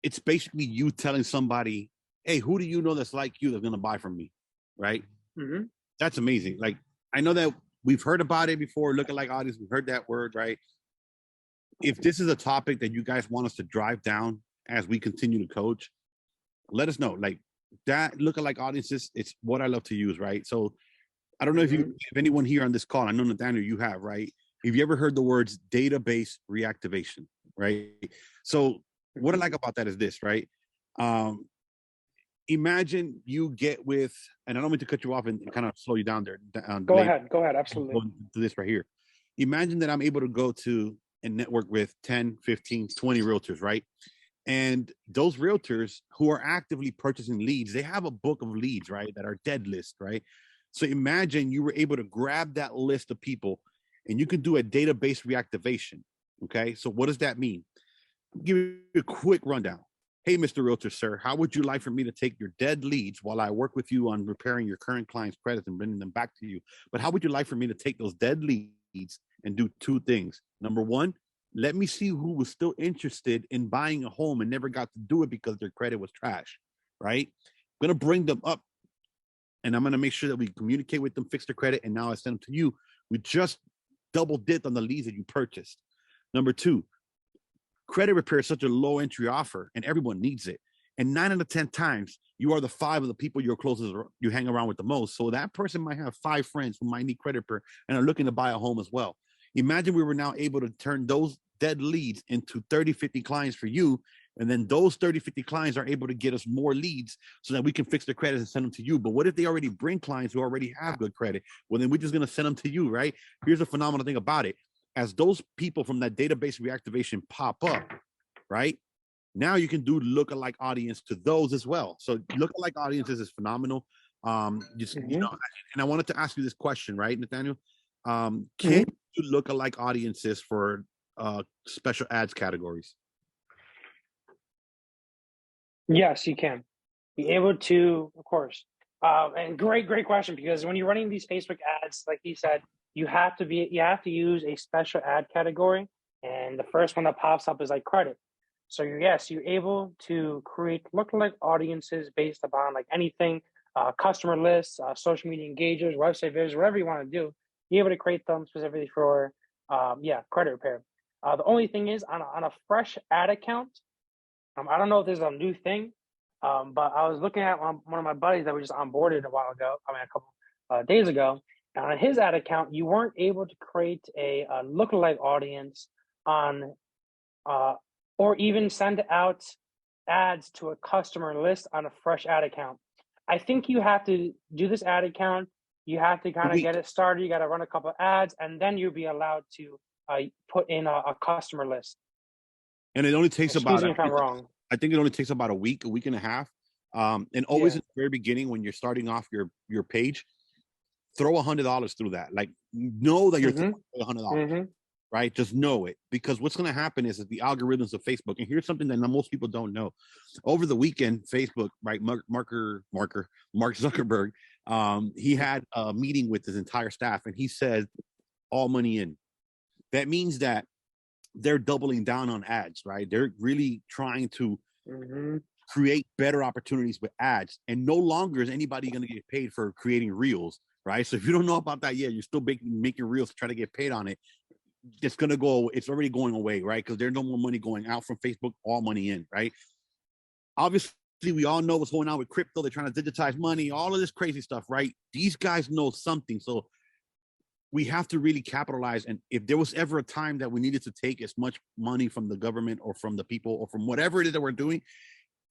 It's basically you telling somebody, hey, who do you know that's like you that's gonna buy from me, right? Mm-hmm. That's amazing. Like I know that we've heard about it before, lookalike audience, we've heard that word, right? If this is a topic that you guys want us to drive down as we continue to coach, let us know. Like that lookalike audiences, it's what I love to use, right? So I don't know if anyone here on this call, I know Nathaniel, you have, right? Have you ever heard the words database reactivation, right? So what I like about that is this, right? Imagine you get with, and I don't mean to cut you off and kind of slow you down there. Go ahead, absolutely. Go to this right here. Imagine that I'm able to go to and network with 10, 15, 20 realtors, right? And those realtors who are actively purchasing leads, they have a book of leads, right, that are dead list, right? So imagine you were able to grab that list of people and you could do a database reactivation, okay? So what does that mean? I'll give you a quick rundown. Hey, Mr. Realtor, sir, how would you like for me to take your dead leads while I work with you on repairing your current clients' credits and bringing them back to you? But how would you like for me to take those dead leads and do 2 things? Number 1, let me see who was still interested in buying a home and never got to do it because their credit was trash, right? I'm going to bring them up and I'm going to make sure that we communicate with them, fix their credit, and now I send them to you. We just double dipped on the leads that you purchased. Number 2, credit repair is such a low entry offer and everyone needs it. And 9 out of 10 times, you are the 5 of the people you're closest, you hang around with the most. So that person might have 5 friends who might need credit repair and are looking to buy a home as well. Imagine we were now able to turn those dead leads into 30, 50 clients for you. And then those 30, 50 clients are able to get us more leads so that we can fix their credit and send them to you. But what if they already bring clients who already have good credit? Well, then we're just going to send them to you, right? Here's the phenomenal thing about it. As those people from that database reactivation pop up, right? Now you can do lookalike audience to those as well. So lookalike audiences is phenomenal. You know, and I wanted to ask you this question, right, Nathaniel? Can you lookalike audiences for special ads categories? Yes, you can. Be able to, of course. And great question, because when you're running these Facebook ads, like he said, you have to use a special ad category, and the first one that pops up is like credit. So yes, you're able to create lookalike audiences based upon like anything, customer lists, social media engagers, website visitors, whatever you want to do. be able to create them specifically for, credit repair. The only thing is on a fresh ad account, I don't know if this is a new thing, but I was looking at one of my buddies that we just onboarded a while ago, a couple days ago. And on his ad account, you weren't able to create a lookalike audience on, or even send out ads to a customer list on a fresh ad account. I think you have to do this ad account. You have to kind of get it started. You got to run a couple of ads, and then you'll be allowed to put in a customer list. And it only takes Excuse me if I'm wrong. I think it only takes about a week and a half. And always at the very beginning, when you're starting off your page, throw $100 through that. Like, know that you're throwing $100, right? Just know it, because what's going to happen is that the algorithms of Facebook, and here's something that most people don't know. Over the weekend, Facebook, right, Mark Zuckerberg, he had a meeting with his entire staff, and he said, all money in. That means that they're doubling down on ads, right? They're really trying to create better opportunities with ads, and no longer is anybody going to get paid for creating reels, right? So if you don't know about that yet, you're still making reels to try to get paid on it. It's going to go, it's already going away, right? Because there's no more money going out from Facebook, all money in, right? Obviously, we all know what's going on with crypto. They're trying to digitize money, all of this crazy stuff, right? These guys know something. So we have to really capitalize. And if there was ever a time that we needed to take as much money from the government or from the people or from whatever it is that we're doing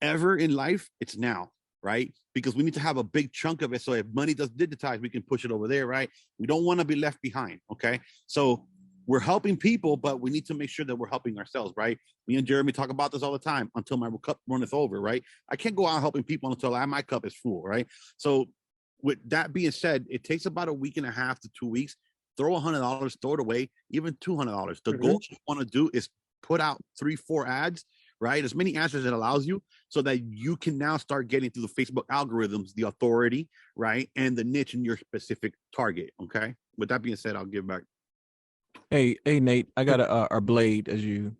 ever in life, it's now, right? Because we need to have a big chunk of it. So if money does digitize, we can push it over there, right? We don't want to be left behind, okay? So we're helping people, but we need to make sure that we're helping ourselves, right? Me and Jeremy talk about this all the time, until my cup runneth over, right? I can't go out helping people until my cup is full, right? So with that being said, it takes about a week and a half to 2 weeks. Throw $100, throw it away, even $200. The goal you want to do is put out 3-4 ads, right? As many ads as it allows you, so that you can now start getting through the Facebook algorithms, the authority, right? And the niche in your specific target, okay? With that being said, I'll give back. Hey, Nate, I got a blade as you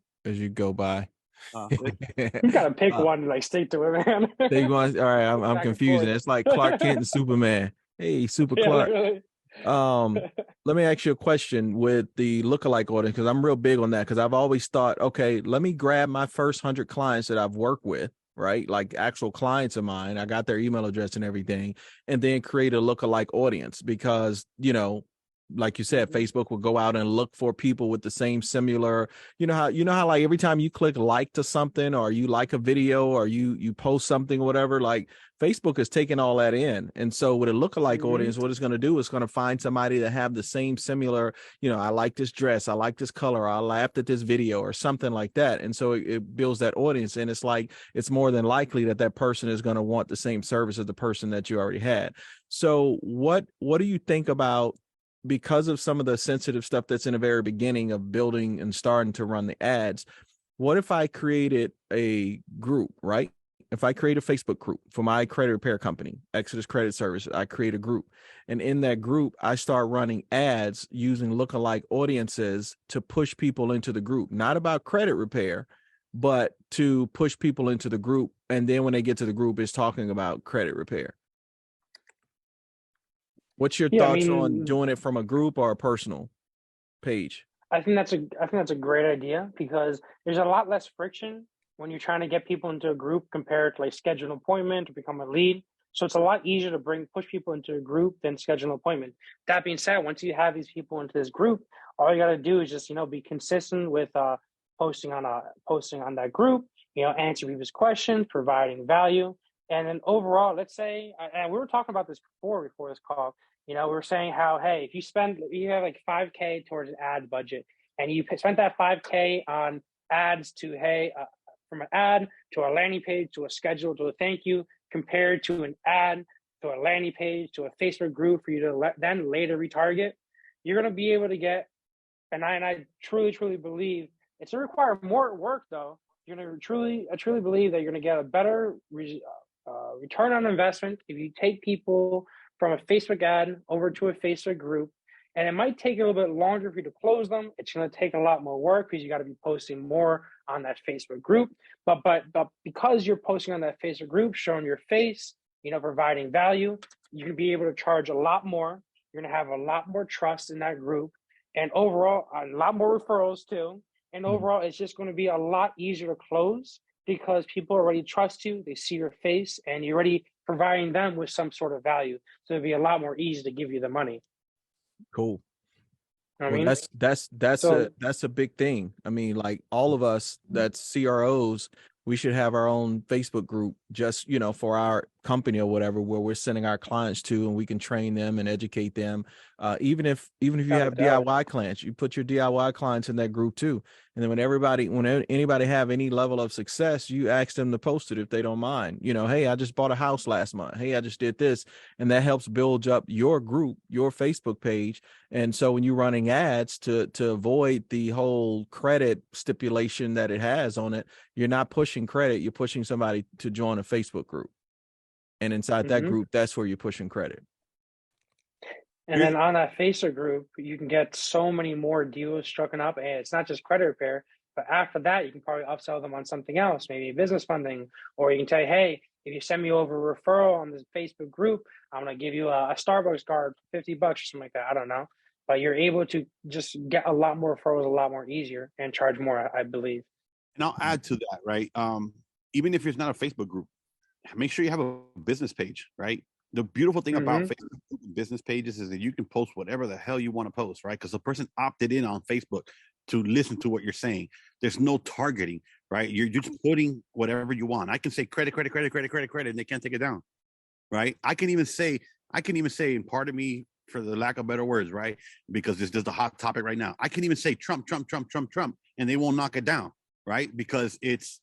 go by. You gotta pick one, like stick to it, man. All right, I'm confusing. It's like Clark Kent and Superman. Hey, Super Clark. Literally. Let me ask you a question with the lookalike audience, because I'm real big on that, because I've always thought, okay, let me grab my first 100 clients that I've worked with, right? Like actual clients of mine. I got their email address and everything, and then create a lookalike audience, because, like you said, Facebook will go out and look for people with the same similar, you know how like every time you click like to something, or you like a video, or you post something or whatever, like Facebook is taking all that in. And so with a lookalike audience, what it's going to do is going to find somebody that have the same similar, I like this dress, I like this color, I laughed at this video, or something like that. And so it builds that audience. And it's like, it's more than likely that person is going to want the same service as the person that you already had. So what do you think about, because of some of the sensitive stuff that's in the very beginning of building and starting to run the ads, what if I created a group, right? If I create a Facebook group for my credit repair company, Exodus Credit Service, I create a group. And in that group, I start running ads using lookalike audiences to push people into the group, not about credit repair, but to push people into the group. And then when they get to the group, it's talking about credit repair. What's your thoughts on doing it from a group or a personal page? I think that's a great idea, because there's a lot less friction when you're trying to get people into a group compared to like schedule an appointment or become a lead. So it's a lot easier to push people into a group than schedule an appointment. That being said, once you have these people into this group, all you got to do is just be consistent with posting on that group. Answer people's questions, providing value, and then overall, let's say, and we were talking about this before this call. We were saying how, hey, if you have like $5K towards an ad budget, and you spent that $5K on ads to, from an ad to a landing page to a schedule to a thank you, compared to an ad to a landing page to a Facebook group for you to then later retarget, you're going to be able to get, and I truly believe it's going to require more work though. You're going to I truly believe that you're going to get a better return on investment if you take people from a Facebook ad over to a Facebook group. And it might take a little bit longer for you to close them. It's going to take a lot more work, because you got to be posting more on that Facebook group. But because you're posting on that Facebook group, showing your face, providing value, you can be able to charge a lot more. You're going to have a lot more trust in that group, and overall, a lot more referrals too. And overall, it's just going to be a lot easier to close because people already trust you. They see your face, and you're already providing them with some sort of value. So it'd be a lot more easy to give you the money. Cool. You know what Well, I mean? that's a big thing. I mean, like all of us that's CROs, we should have our own Facebook group just, you know, for our company or whatever, where we're sending our clients to, and we can train them and educate them. Even if you have DIY clients, you put your DIY clients in that group too. And then when anybody have any level of success, you ask them to post it if they don't mind. You know, hey, I just bought a house last month. Hey, I just did this. And that helps build up your group, your Facebook page. And so when you're running ads to avoid the whole credit stipulation that it has on it, you're not pushing credit, you're pushing somebody to join a Facebook group. And inside that group, that's where you're pushing credit. And then on that Facebook group, you can get so many more deals struck up. And it's not just credit repair, but after that, you can probably upsell them on something else, maybe business funding, or you can tell, hey, if you send me over a referral on this Facebook group, I'm going to give you a Starbucks card for $50 or something like that. I don't know. But you're able to just get a lot more referrals a lot more easier and charge more, I believe. And I'll add to that, right? Even if it's not a Facebook group, make sure you have a business page, right? The beautiful thing about Facebook business pages is that you can post whatever the hell you want to post, right? Because the person opted in on Facebook to listen to what you're saying. There's no targeting, right? You're just putting whatever you want. I can say credit, and they can't take it down, right? I can even say, and pardon me for the lack of better words, right? Because this is a hot topic right now. I can even say Trump, and they won't knock it down, right? Because it's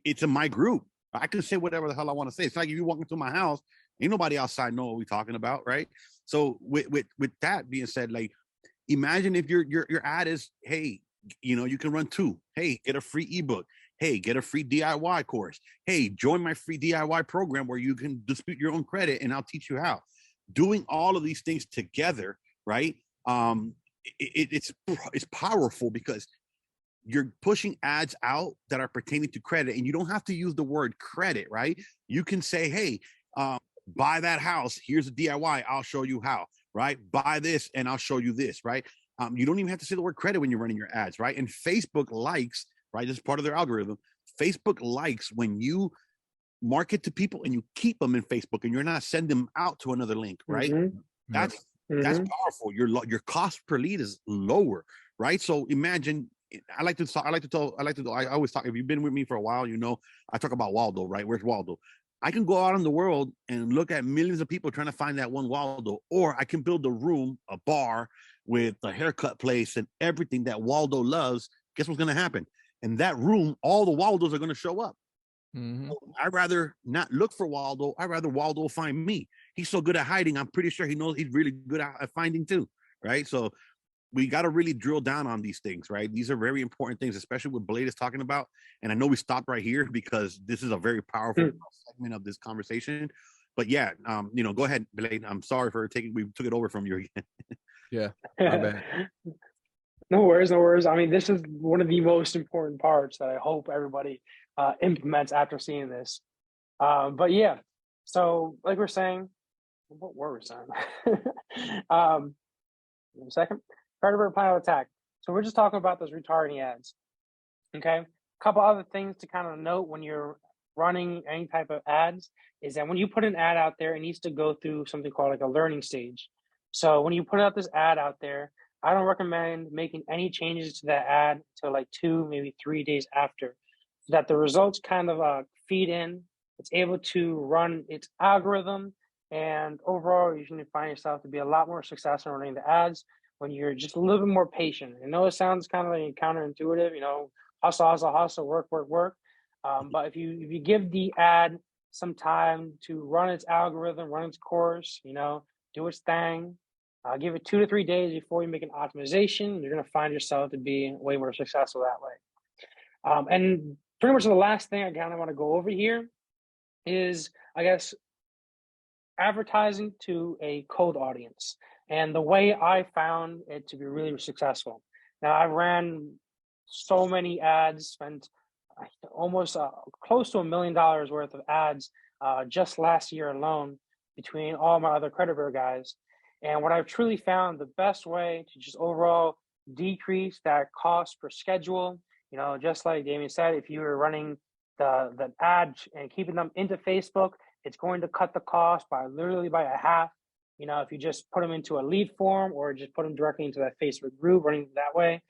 in my group. I can say whatever the hell I want to say. It's like if you walk into my house, ain't nobody outside know what we're talking about, right? So with that being said, like imagine if your ad is, hey, you know, you can run 2. Hey, get a free ebook. Hey, get a free DIY course. Hey, join my free DIY program where you can dispute your own credit and I'll teach you how. Doing all of these things together, right? It's powerful because you're pushing ads out that are pertaining to credit, and you don't have to use the word credit, right? You can say, hey, buy that house. Here's a DIY. I'll show you how, right? Buy this and I'll show you this, right? You don't even have to say the word credit when you're running your ads, right? And Facebook likes, right? This is part of their algorithm. Facebook likes when you market to people and you keep them in Facebook and you're not sending them out to another link, right? That's powerful. Your cost per lead is lower, right? So imagine, I always talk, if you've been with me for a while, you know, I talk about Waldo, right? Where's Waldo? I can go out in the world and look at millions of people trying to find that one Waldo, or I can build a room, a bar with a haircut place and everything that Waldo loves. Guess what's going to happen? In that room, all the Waldos are going to show up. So I'd rather not look for Waldo. I'd rather Waldo find me. He's so good at hiding. I'm pretty sure he knows he's really good at finding too, right? So we got to really drill down on these things, right? These are very important things, especially what Blade is talking about. And I know we stopped right here because this is a very powerful segment of this conversation. But yeah, you know, go ahead, Blade. I'm sorry for we took it over from you again. Yeah, my bad. No worries. I mean, this is one of the most important parts that I hope everybody implements after seeing this. But yeah, so like we're saying, what were we saying? A second. Predator pilot attack. So we're just talking about those retargeting ads. Okay. A couple other things to kind of note when you're running any type of ads is that when you put an ad out there, it needs to go through something called like a learning stage. So when you put out this ad out there, I don't recommend making any changes to that ad until like 2, maybe 3 days after, so that the results kind of feed in. It's able to run its algorithm, and overall, you should find yourself to be a lot more successful running the ads when you're just a little bit more patient. I know it sounds kind of like counterintuitive, you know, hustle, work. But if you give the ad some time to run its algorithm, run its course, you know, do its thing, give it 2 to 3 days before you make an optimization, you're going to find yourself to be way more successful that way. And pretty much the last thing I kind of want to go over here is, I guess, advertising to a cold audience. And the way I found it to be really successful. Now, I ran so many ads, spent almost close to $1 million worth of ads just last year alone between all my other credit bureau guys. And what I've truly found the best way to just overall decrease that cost per schedule, just like Damien said, if you were running the ads and keeping them into Facebook, it's going to cut the cost by literally by a half. If you just put them into a lead form or just put them directly into that Facebook group, running that way,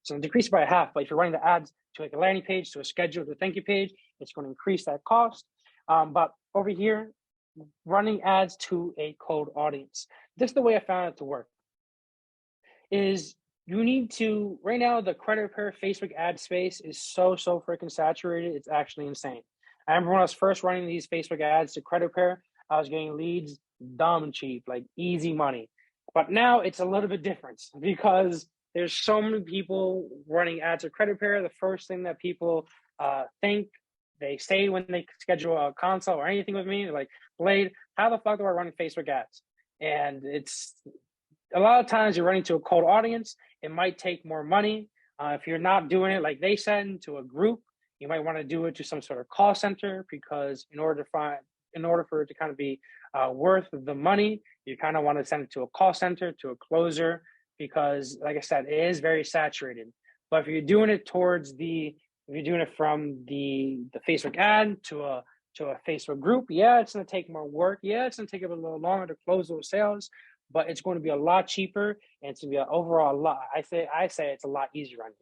so decrease it by a half. But if you're running the ads to like a landing page, to a schedule, to a thank you page, it's going to increase that cost. But over here, running ads to a cold audience. This is the way I found it to work. Is you need to, right now, the credit repair Facebook ad space is so freaking saturated. It's actually insane. I remember when I was first running these Facebook ads to credit repair, I was getting leads dumb cheap, like easy money. But now it's a little bit different because there's so many people running ads to credit repair. The first thing that people think, they say when they schedule a consult or anything with me, they're like, Blade, how the fuck do I run Facebook ads? And it's a lot of times you're running to a cold audience. It might take more money. If you're not doing it like they send to a group, you might want to do it to some sort of call center, because in order for it to kind of be worth the money, you kind of want to send it to a call center, to a closer, because like I said, it is very saturated. But if you're doing it if you're doing it from the Facebook ad to a Facebook group, yeah, it's going to take more work. Yeah, it's going to take a little longer to close those sales, but it's going to be a lot cheaper, and it's going to be overall a lot. I say it's a lot easier running.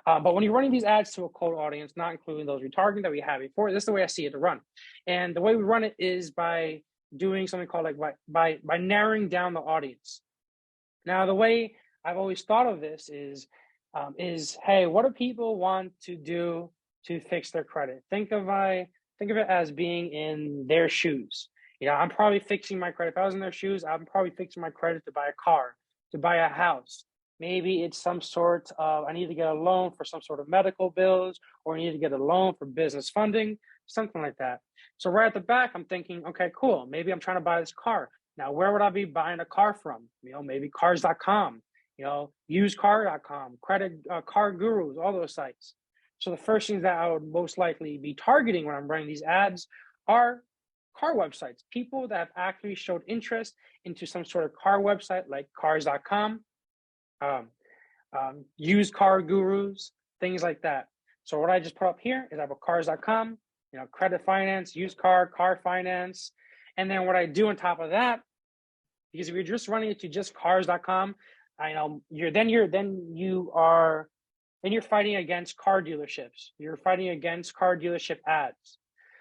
But when you're running these ads to a cold audience, not including those retargeting that we had before, this is the way I see it to run. And the way we run it is by doing something called by narrowing down the audience. Now, the way I've always thought of this is, hey, what do people want to do to fix their credit? Think of it as being in their shoes. I'm probably fixing my credit. If I was in their shoes, I'm probably fixing my credit to buy a car, to buy a house. Maybe it's some sort of, I need to get a loan for some sort of medical bills, or I need to get a loan for business funding, something like that. So right at the back, I'm thinking, okay, cool. Maybe I'm trying to buy this car. Now, where would I be buying a car from? Maybe cars.com, usecar.com, credit car gurus, all those sites. So the first things that I would most likely be targeting when I'm running these ads are car websites, people that have actually showed interest into some sort of car website like cars.com, used car gurus, things like that. So what I just put up here is I have a cars.com, credit finance, used car finance. And then what I do on top of that, because if you're just running it to just cars.com, you're fighting against car dealerships. You're fighting against car dealership ads.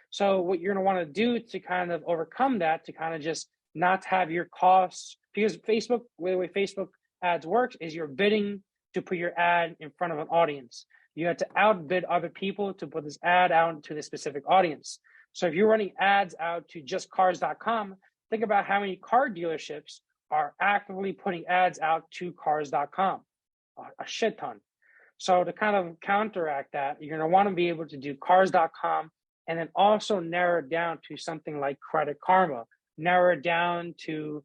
So what you're going to want to do to kind of overcome that, to kind of just not have your costs, because the way Facebook ads works is you're bidding to put your ad in front of an audience. You have to outbid other people to put this ad out to the specific audience. So if you're running ads out to just cars.com, think about how many car dealerships are actively putting ads out to cars.com, a shit ton. So to kind of counteract that, you're going to want to be able to do cars.com, and then also narrow it down to something like Credit Karma, narrow it down to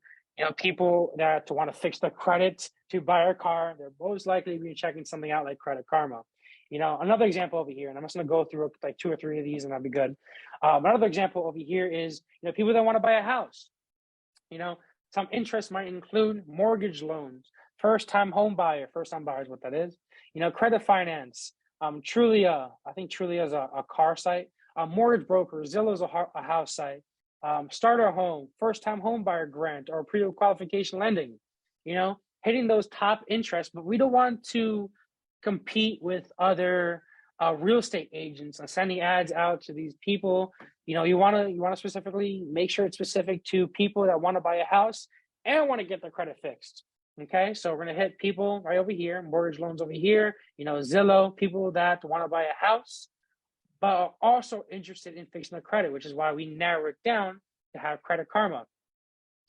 people that want to fix their credit to buy a car. They're most likely be checking something out like Credit Karma. Another example over here, and I'm just going to go through like 2 or 3 of these, and that'll be good. Another example over here is people that want to buy a house. Some interest might include mortgage loans, first-time home buyer. First-time buyer is what that is. Credit finance. Trulia, I think Trulia is a car site. Mortgage broker, Zillow is a house site. Starter home, first-time home buyer grant, or pre-qualification lending. Hitting those top interests, but we don't want to compete with other real estate agents and sending ads out to these people. You want to specifically make sure it's specific to people that want to buy a house and want to get their credit fixed. Okay, so we're going to hit people right over here, mortgage loans over here, Zillow, people that want to buy a house, but are also interested in fixing their credit, which is why we narrow it down to have Credit Karma.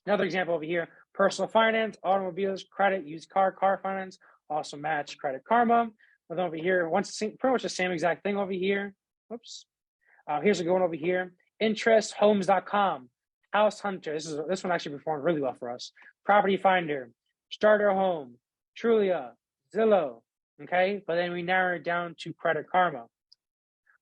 Another example over here, personal finance, automobiles, credit, used car finance, also match Credit Karma. And then over here, pretty much the same exact thing over here. Oops. Here's a good one over here. Interesthomes.com, House Hunter. This one actually performed really well for us. Property Finder, Starter Home, Trulia, Zillow. Okay, but then we narrow it down to Credit Karma.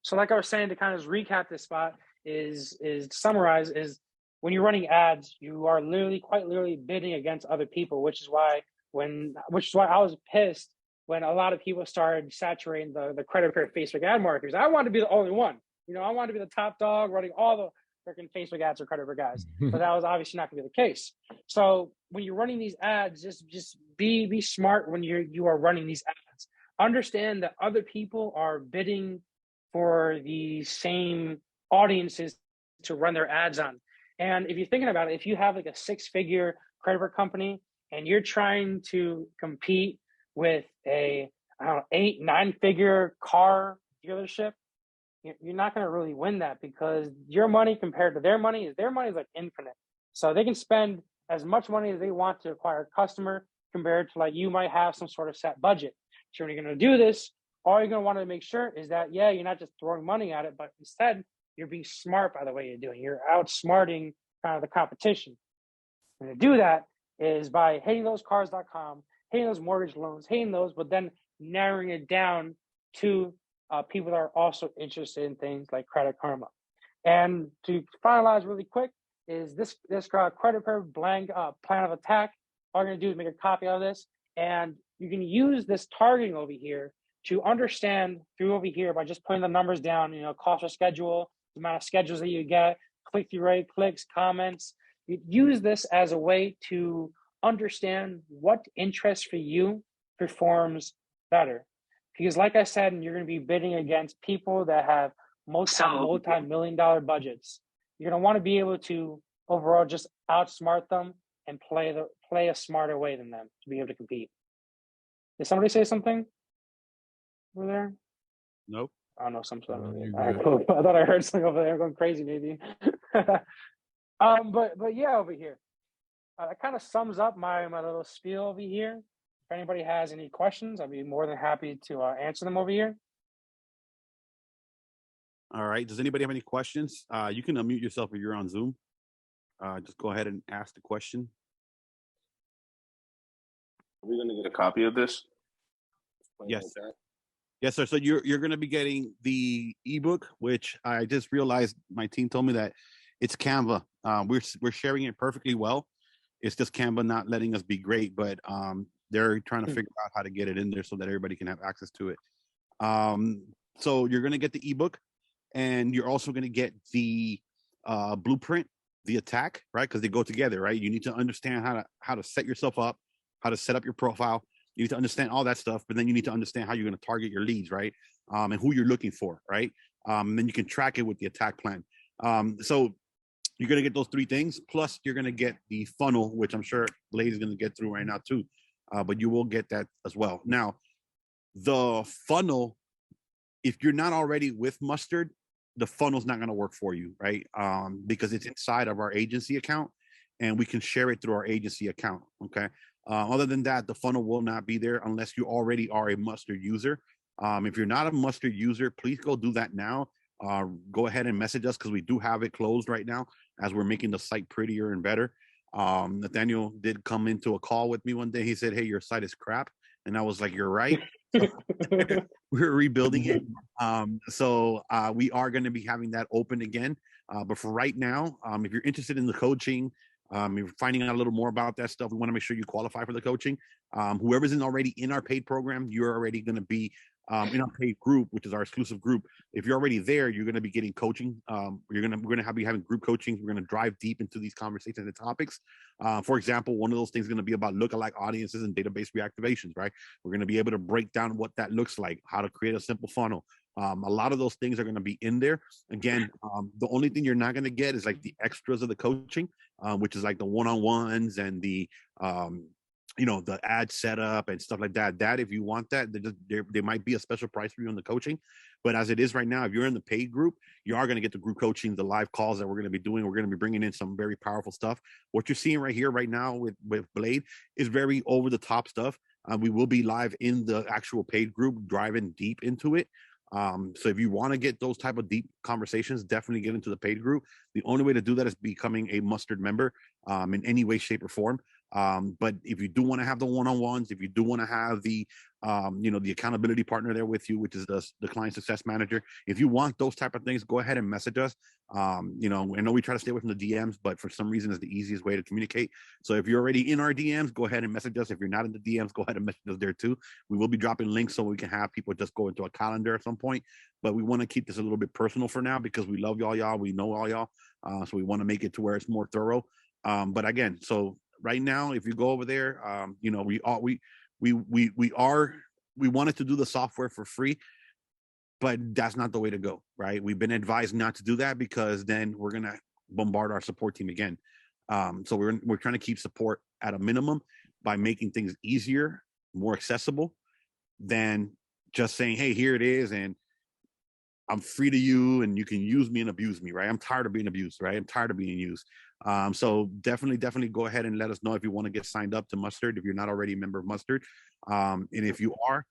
So like I was saying, to kind of recap this spot is to summarize, is when you're running ads, you are quite literally bidding against other people, which is why I was pissed when a lot of people started saturating the credit repair Facebook ad marketers. I wanted to be the only one. I wanted to be the top dog running all the freaking Facebook ads for credit repair guys, but that was obviously not going to be the case. So when you're running these ads, just be smart when you are running these ads. Understand that other people are bidding for the same audiences to run their ads on. And if you're thinking about it, if you have like a 6-figure credit repair company and you're trying to compete with a 8-9-figure car dealership, you're not going to really win that, because your money compared to their money is like infinite. So they can spend as much money as they want to acquire a customer, compared to like you might have some sort of set budget. So when you're going to do this, all you're going to want to make sure is that, yeah, you're not just throwing money at it, but instead you're being smart by the way you're doing. You're outsmarting kind of the competition. And to do that is by hitting those cars.com, hitting those mortgage loans, hitting those, but then narrowing it down to people that are also interested in things like Credit Karma. And to finalize really quick is this credit repair blank plan of attack. All you're going to do is make a copy of this, and you can use this targeting over here to understand through over here by just putting the numbers down, cost per schedule, the amount of schedules that you get, click-through rate, clicks, comments. You use this as a way to understand what interest for you performs better. Because like I said, you're going to be bidding against people that have multi-million-dollar budgets. You're going to want to be able to overall just outsmart them and play a smarter way than them to be able to compete. Did somebody say something over there? Nope. I don't know, something. I thought I heard something over there going crazy, maybe. But yeah, over here, that kind of sums up my little spiel over here. If anybody has any questions, I'd be more than happy to answer them over here. All right. Does anybody have any questions? You can unmute yourself if you're on Zoom. Just go ahead and ask the question. Are we going to get a copy of this? Yes. Yes, sir. So you're going to be getting the ebook, which I just realized my team told me that it's Canva. We're sharing it perfectly well. It's just Canva not letting us be great, but they're trying to figure out how to get it in there so that everybody can have access to it. So you're going to get the ebook, and you're also going to get the blueprint, the attack, right? Because they go together, right? You need to understand how to set yourself up, how to set up your profile. You need to understand all that stuff, but then you need to understand how you're going to target your leads, right? And who you're looking for, right? And then you can track it with the attack plan. So you're going to get those 3 things, plus you're going to get the funnel, which I'm sure Blade is going to get through right now too. But you will get that as well. Now, the funnel, if you're not already with Mustard, the funnel's not going to work for you, right? Because it's inside of our agency account, and we can share it through our agency account, okay? Other than that, the funnel will not be there unless you already are a Mustard user. If you're not a Mustard user, please go do that now. Go ahead and message us, because we do have it closed right now as we're making the site prettier and better. Nathaniel did come into a call with me one day. He said, "Hey, your site is crap." And I was like, "You're right." We're rebuilding it. So we are going to be having that open again. But for right now, if you're interested in the coaching, you're finding out a little more about that stuff, we want to make sure you qualify for the coaching. Whoever's already in our paid program, you're already going to be in our paid group, which is our exclusive group. If you're already there, you're going to be getting coaching. We're going to be having group coaching. We're going to drive deep into these conversations and topics. For example, one of those things is going to be about lookalike audiences and database reactivations, right? We're going to be able to break down what that looks like, how to create a simple funnel. A lot of those things are going to be in there. Again, the only thing you're not going to get is like the extras of the coaching, which is like the one-on-ones and the the ad setup and stuff like that. That if you want that, there might be a special price for you on the coaching. But as it is right now, if you're in the paid group, you are going to get the group coaching, the live calls that we're going to be doing. We're going to be bringing in some very powerful stuff. What you're seeing right here, right now with Blade is very over the top stuff. We will be live in the actual paid group, driving deep into it. So if you want to get those type of deep conversations, definitely get into the paid group. The only way to do that is becoming a Mustard member in any way, shape, or form. But if you do want to have the one-on-ones, if you do want to have the the accountability partner there with you, which is the client success manager. If you want those type of things, go ahead and message us. I know we try to stay away from the DMs, but for some reason it's the easiest way to communicate. So if you're already in our DMs, go ahead and message us. If you're not in the DMs, go ahead and message us there too. We will be dropping links so we can have people just go into a calendar at some point, but we want to keep this a little bit personal for now because we love y'all. We know all y'all. So we want to make it to where it's more thorough. But again, so right now, if you go over there, we wanted to do the software for free, but that's not the way to go, right? We've been advised not to do that because then we're gonna bombard our support team again. So we're trying to keep support at a minimum by making things easier, more accessible than just saying, hey, here it is, and I'm free to you, and you can use me and abuse me, right? I'm tired of being abused, right? I'm tired of being used. So definitely go ahead and let us know if you want to get signed up to Mustard, if you're not already a member of Mustard. And if you are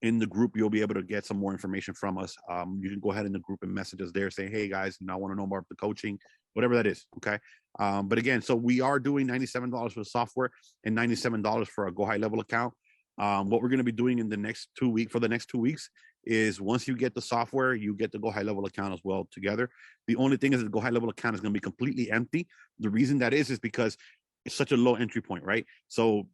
in the group, you'll be able to get some more information from us. You can go ahead in the group and message us there, say, hey guys, I want to know more about the coaching, whatever that is. Okay. But again, so we are doing $97 for the software and $97 for a Go High Level account. What we're going to be doing in the next 2 weeks is once you get the software, you get the Go High Level account as well together. The only thing is the Go High Level account is going to be completely empty. The reason that is because it's such a low entry point, right? So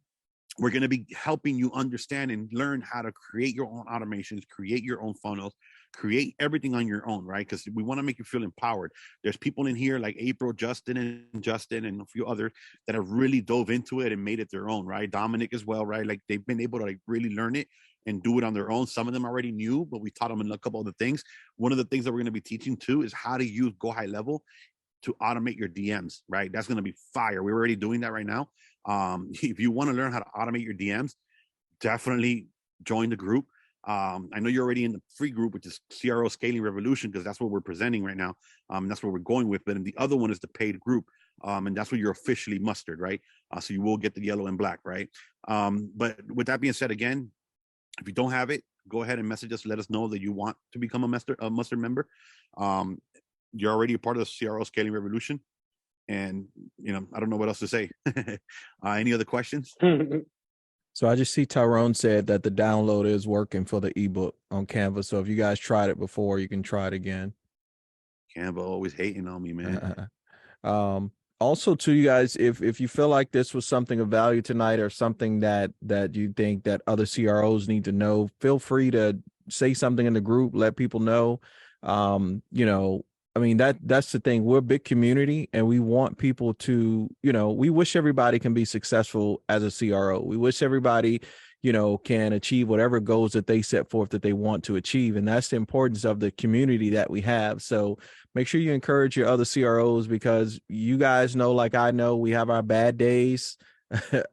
we're going to be helping you understand and learn how to create your own automations, create your own funnels, create everything on your own, right? Because we want to make you feel empowered. There's people in here like April, Justin, and a few others that have really dove into it and made it their own, right? Dominic as well, right? Like they've been able to like really learn it and do it on their own. Some of them already knew, but we taught them a couple of the things. One of the things that we're going to be teaching too is how to use Go High Level to automate your DMs, right? That's going to be fire. We're already doing that right now. If you want to learn how to automate your DMs, definitely join the group. I know you're already in the free group, which is CRO Scaling Revolution, because that's what we're presenting right now. That's what we're going with. But the other one is the paid group. And that's where you're officially Mustard, right? So you will get the yellow and black, right? But with that being said, again, if you don't have it, go ahead and message us. Let us know that you want to become a Mustard member. You're already a part of the CRO Scaling Revolution. And, I don't know what else to say. Any other questions? So I just see Tyrone said that the download is working for the ebook on Canva. So if you guys tried it before, you can try it again. Canva always hating on me, man. Also, to you guys, if you feel like this was something of value tonight or something that you think that other CROs need to know, feel free to say something in the group, let people know. I mean, that's the thing. We're a big community and we want people to, we wish everybody can be successful as a CRO. We wish everybody, can achieve whatever goals that they set forth that they want to achieve. And that's the importance of the community that we have. So make sure you encourage your other CROs because you guys know, like I know, we have our bad days.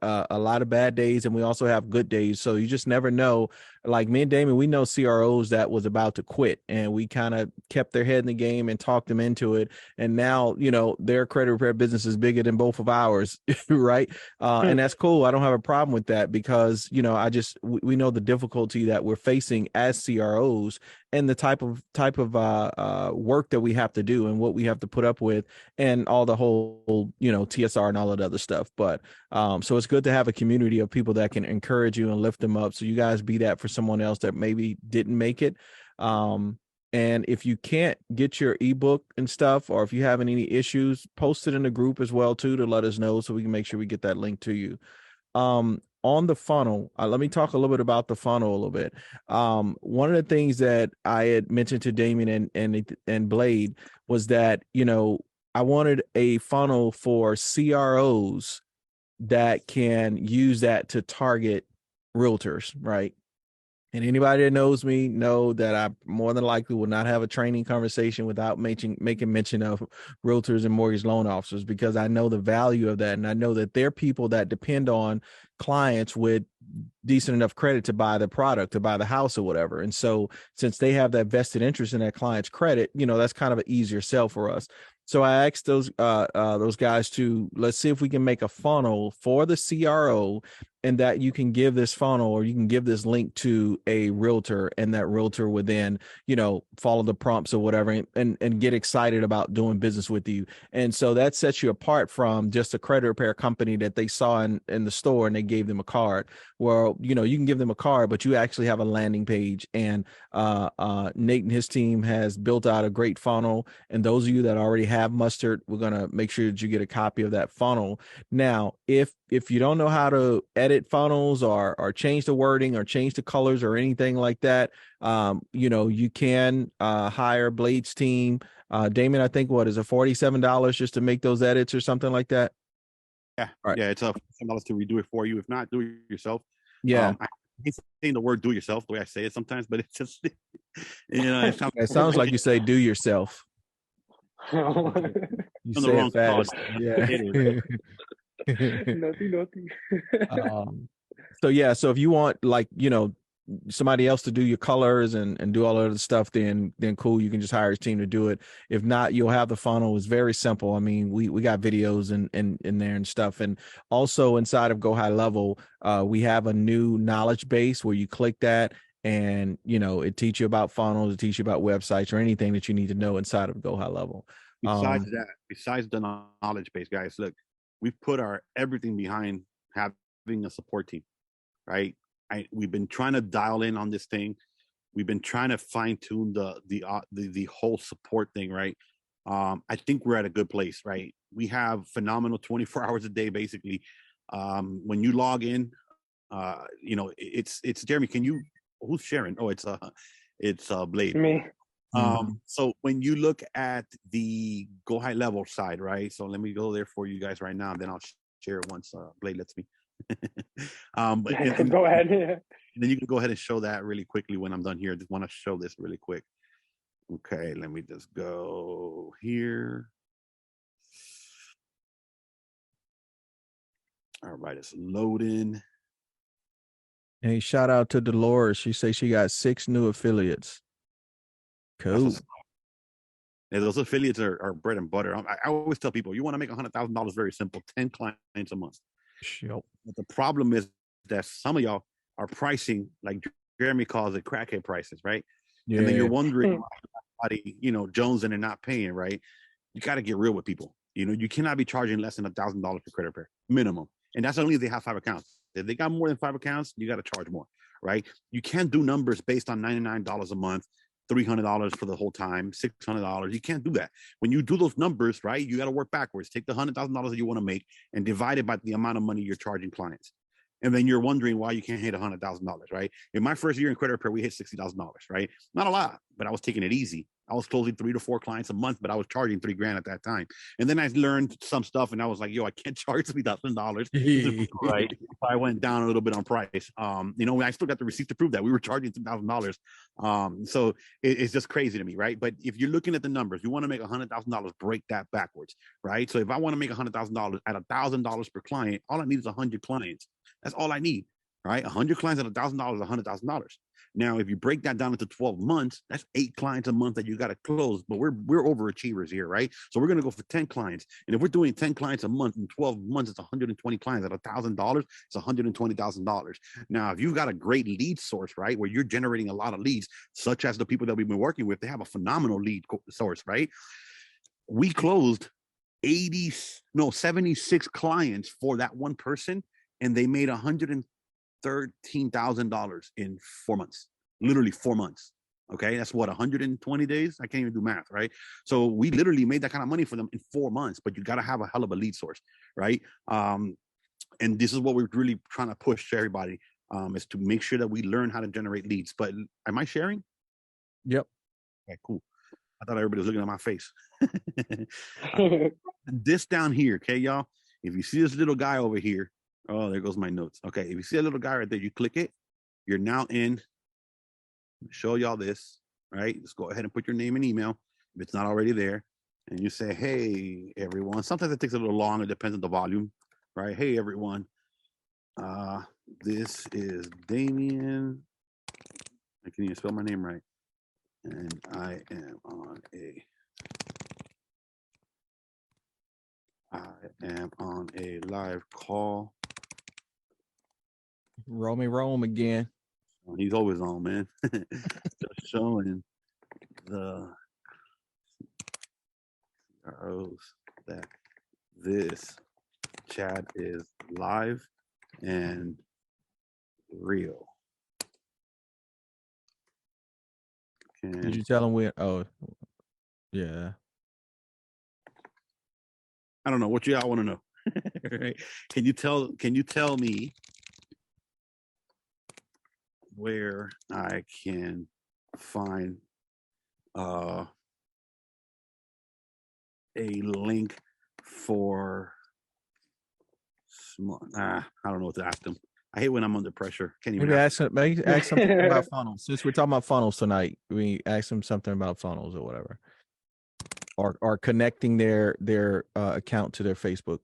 A lot of bad days, and we also have good days. So you just never know. Like me and Damon, we know CROs that was about to quit, and we kind of kept their head in the game and talked them into it. And now, their credit repair business is bigger than both of ours, right? And that's cool. I don't have a problem with that because, we know the difficulty that we're facing as CROs and the type of work that we have to do and what we have to put up with and all the whole, TSR and all of the other stuff. But so it's good to have a community of people that can encourage you and lift them up. So you guys be that for someone else that maybe didn't make it. And if you can't get your ebook and stuff, or if you have any issues, post it in the group as well too, to let us know so we can make sure we get that link to you. On the funnel, let me talk a little bit about the funnel a little bit. One of the things that I had mentioned to Damien and Blade was that, I wanted a funnel for CROs that can use that to target realtors, right? And anybody that knows me know that I more than likely will not have a training conversation without making mention of realtors and mortgage loan officers, because I know the value of that. And I know that they're people that depend on clients with decent enough credit to buy the product, to buy the house or whatever. And so since they have that vested interest in that client's credit, that's kind of an easier sell for us. So I asked those guys to, let's see if we can make a funnel for the CRO and that you can give this funnel or you can give this link to a realtor, and that realtor would then, follow the prompts or whatever, and get excited about doing business with you. And so that sets you apart from just a credit repair company that they saw in the store and they gave them a card. Well, you can give them a card, but you actually have a landing page. And Nate and his team has built out a great funnel. And those of you that already have Mustard, we're going to make sure that you get a copy of that funnel. Now, if you don't know how to edit funnels or change the wording or change the colors or anything like that, you can hire Blade's team. Damon, I think what is it, $47 just to make those edits or something like that? Yeah, right. Yeah, it's $47 to redo it for you. If not, do it yourself. Yeah, I hate saying the word "do it yourself" the way I say it sometimes, but it's just it sounds like you say "do yourself." You say it fast. Yeah. Nothing. So if you want, somebody else to do your colors and do all of the stuff, then cool, you can just hire his team to do it. If not, you'll have the funnel. It's very simple. I mean, we got videos in there and stuff. And also inside of Go High Level, we have a new knowledge base where you click that, and it teaches you about funnels, it teaches you about websites or anything that you need to know inside of Go High Level. Besides the knowledge base, guys, look, we've put our everything behind having a support team, right? We've been trying to dial in on this thing. We've been trying to fine tune the whole support thing, right? I think we're at a good place, right? We have phenomenal 24 hours a day, basically. When you log in, it's Jeremy. Who's sharing? Oh, it's Blade. Me. So when you look at the Go High Level side, right? So let me go there for you guys right now, then I'll share it once Blade lets me. Go ahead. And then you can go ahead and show that really quickly when I'm done here. I just want to show this really quick. Okay, let me just go here. All right, it's loading. Hey, shout out to Dolores. She says she got 6 new affiliates. Cool. Those affiliates are bread and butter. I always tell people, you want to make $100,000, very simple, 10 clients a month. Sure. But the problem is that some of y'all are pricing, like Jeremy calls it, crackhead prices, right? Yeah. And then you're wondering why Jones and they're not paying, right? You got to get real with people. You cannot be charging less than $1,000 for credit repair minimum, and that's only if they have 5 accounts. If they got more than 5 accounts, you got to charge more, right? You can't do numbers based on $99 a month, $300 for the whole time, $600. You can't do that. When you do those numbers, right, you got to work backwards. Take the $100,000 that you want to make and divide it by the amount of money you're charging clients. And then you're wondering why you can't hit $100,000, right? In my first year in credit repair, we hit $60,000, right? Not a lot, but I was taking it easy. I was closing 3 to 4 clients a month, but I was charging $3,000 at that time. And then I learned some stuff, and I was like, "Yo, I can't charge $3,000." Right? So I went down a little bit on price. I still got the receipt to prove that we were charging $2,000. So it's just crazy to me, right? But if you're looking at the numbers, you want to make $100,000, break that backwards, right? So if I want to make $100,000 at $1,000 per client, all I need is 100 clients. That's all I need, right? 100 clients at $1,000, $100,000. Now, if you break that down into 12 months, that's 8 clients a month that you got to close. But we're overachievers here, right? So we're going to go for 10 clients. And if we're doing 10 clients a month in 12 months, it's 120 clients at $1,000. It's $120,000. Now, if you've got a great lead source, right, where you're generating a lot of leads, such as the people that we've been working with, they have a phenomenal lead source, right? We closed 76 clients for that one person, and they made $113,000 in 4 months, literally 4 months. Okay, that's what, 120 days? I can't even do math, right? So we literally made that kind of money for them in 4 months, but you got to have a hell of a lead source, right? And this is what we're really trying to push to everybody, is to make sure that we learn how to generate leads. But am I sharing? Yep. Okay, cool. I thought everybody was looking at my face. This down here, okay, y'all? If you see this little guy over here, oh, there goes my notes. Okay, if you see a little guy right there, you click it. You're now in. Show y'all this, right? Just go ahead and put your name and email if it's not already there. And you say, "Hey, everyone." Sometimes it takes a little long. It depends on the volume, right? "Hey, everyone. This is Damien. I can't even spell my name right. And I am on a live call Roll me Rome again. He's always on, man. Just showing the arrows that this chat is live and real. Did you tell him we? Oh, yeah. I don't know what y'all want to know. Right? Can you tell me where I can find a link for I don't know what to ask them. I hate when I'm under pressure. Can't even maybe ask something about funnels. Since we're talking about funnels tonight, we ask them something about funnels or whatever, or connecting their account to their Facebook.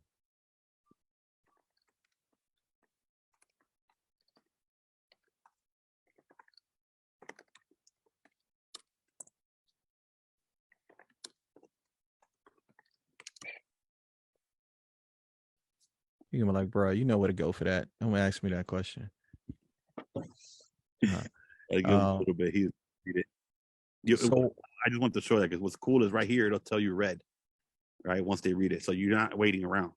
You can be like, bro, you know where to go for that. Don't ask me that question. I give him a little bit. He read it. So I just want to show that because what's cool is right here it'll tell you red, right? Once they read it, so you're not waiting around.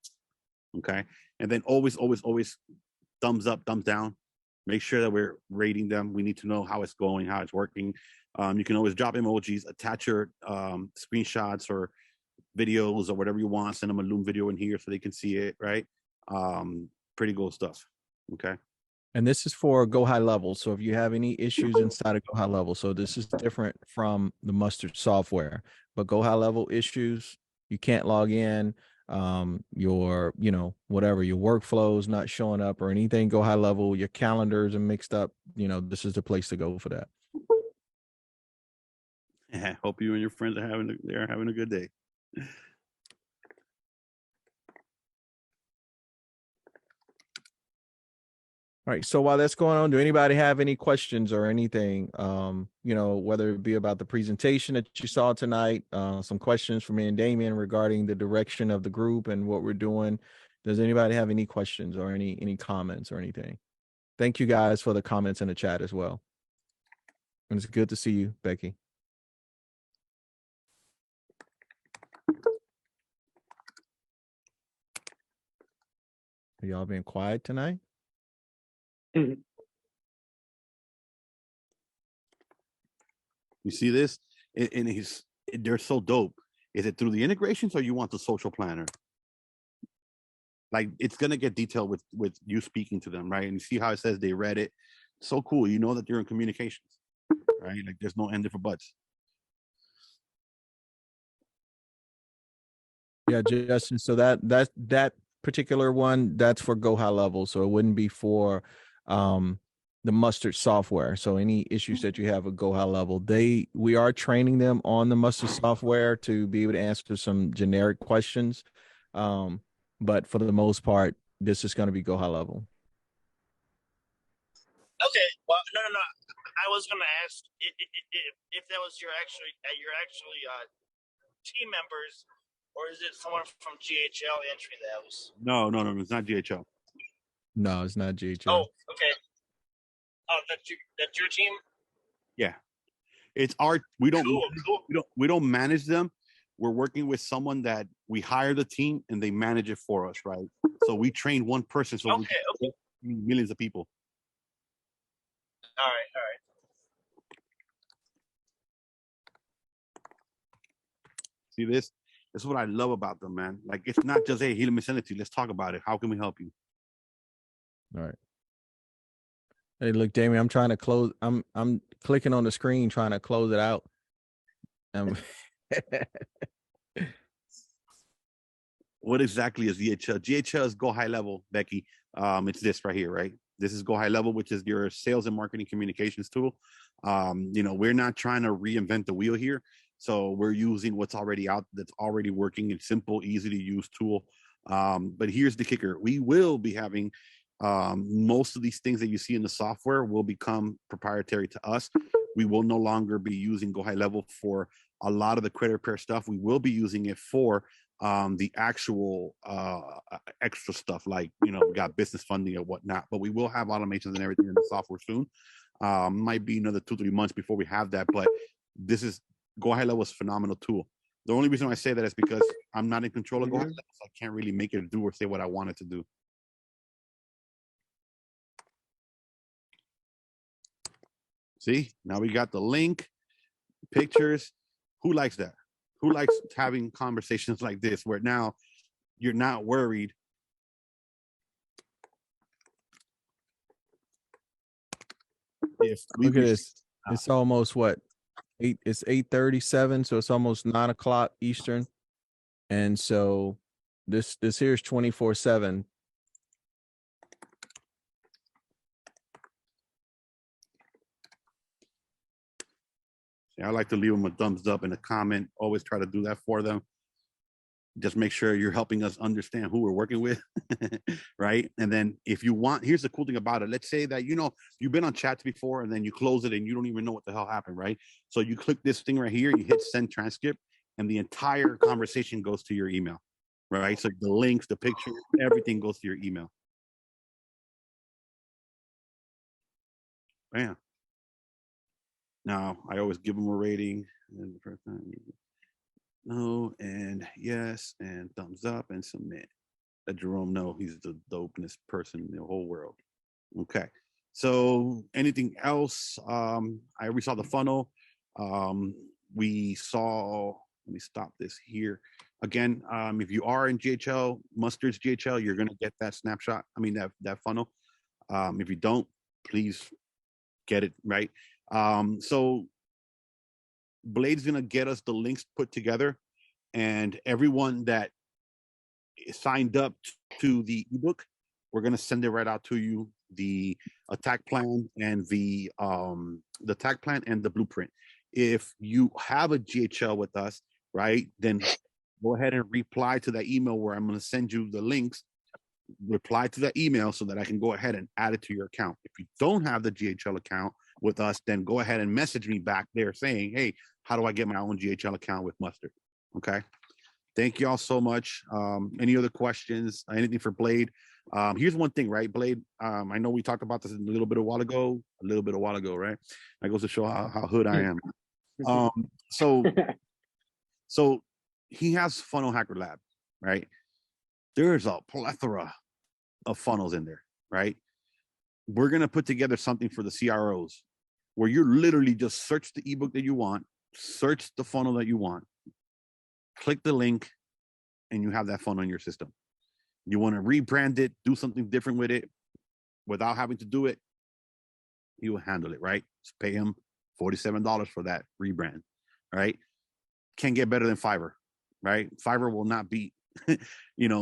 Okay, and then always thumbs up, thumbs down. Make sure that we're rating them. We need to know how it's going, how it's working. You can always drop emojis, attach your screenshots or videos or whatever you want. Send them a Loom video in here so they can see it, right? Pretty cool stuff. Okay. And this is for Go High Level. So if you have any issues inside of Go High Level, so this is different from the Mustard software, but Go High Level issues, you can't log in, your, whatever, your workflows not showing up or anything, Go High Level, your calendars are mixed up, this is the place to go for that. Yeah, hope you and your friends are having a good day. All right. So while that's going on, do anybody have any questions or anything? Whether it be about the presentation that you saw tonight, some questions for me and Damien regarding the direction of the group and what we're doing. Does anybody have any questions or any comments or anything? Thank you guys for the comments in the chat as well. And it's good to see you, Becky. Are y'all being quiet tonight? You see this? And they're so dope. Is it through the integrations or you want the social planner? Like it's gonna get detailed with you speaking to them, right? And you see how it says they read it. So cool. You know that you're in communications, right? Like there's no end for buts. Yeah, Justin. So that particular one, that's for Go High Level. So it wouldn't be for the Mustard software. So any issues that you have with Go High Level, we are training them on the Mustard software to be able to answer some generic questions. But for the most part, this is going to be Go High Level. Okay. Well, no. I was going to ask if that was your actually team members, or is it someone from GHL entering those? No, it's not GHL. No, it's not GHL. Oh, okay. Oh, that's your team? Yeah. It's our we don't cool. we don't manage them. We're working with someone that we hire the team and they manage it for us, right? So we train one person so we can millions of people. All right. See this? This is what I love about them, man. Like it's not just, hey, let me send it to you. Let's talk about it. How can we help you? All right. Hey, look, Damien, I'm trying to close. I'm clicking on the screen trying to close it out. What exactly is GHL? GHL is Go High Level, Becky. It's this right here, right? This is Go High Level, which is your sales and marketing communications tool. We're not trying to reinvent the wheel here. So we're using what's already out, that's already working. It's simple, easy to use tool. But here's the kicker. We will be having most of these things that you see in the software will become proprietary to us. We will no longer be using Go High Level for a lot of the credit repair stuff. We will be using it for the actual extra stuff, like, we got business funding or whatnot, but we will have automations and everything in the software soon. Might be another 2-3 months before we have that, but this is Go High Level is a phenomenal tool. The only reason I say that is because I'm not in control of Go High Level, so I can't really make it do or say what I want it to do. See, now we got the link, pictures. Who likes that? Who likes having conversations like this where now you're not worried? Look at this. It's almost what? It's 8:37, so it's almost 9 o'clock Eastern. And so this here is 24/7. I like to leave them a thumbs up and a comment. Always try to do that for them. Just make sure you're helping us understand who we're working with, right? And then if you want, here's the cool thing about it. Let's say that, you've been on chats before and then you close it and you don't even know what the hell happened, right? So you click this thing right here, you hit send transcript, and the entire conversation goes to your email, right? So the links, the picture, everything goes to your email. Bam. Now, I always give them a rating. And the first time, no, and yes, and thumbs up, and submit. Let Jerome know he's the dopest person in the whole world. Okay. So anything else? We saw the funnel. We saw, let me stop this here. Again, if you are in GHL, Mustard's GHL, you're going to get that snapshot. I mean, that funnel. If you don't, please get it right. So Blade's gonna get us the links put together, and everyone that signed up to the ebook, we're gonna send it right out to you, the attack plan and the attack plan and the blueprint. If you have a GHL with us, right, then go ahead and reply to that email where I'm gonna send you the links. Reply to that email so that I can go ahead and add it to your account. If you don't have the GHL account with us, then go ahead and message me back there saying, hey, how do I get my own GHL account with Mustard? Okay. Thank you all so much. Any other questions? Anything for Blade? Here's one thing, right, Blade? I know we talked about this a little bit a while ago, right? That goes to show how hood I am. So he has Funnel Hacker Lab, right? There's a plethora of funnels in there, right? We're going to put together something for the CROs where you literally just search the ebook that you want, search the funnel that you want, click the link, and you have that funnel in your system. You want to rebrand it, do something different with it without having to do it, he will handle it, right? Just pay him $47 for that rebrand, right? Can't get better than Fiverr, right? Fiverr will not beat,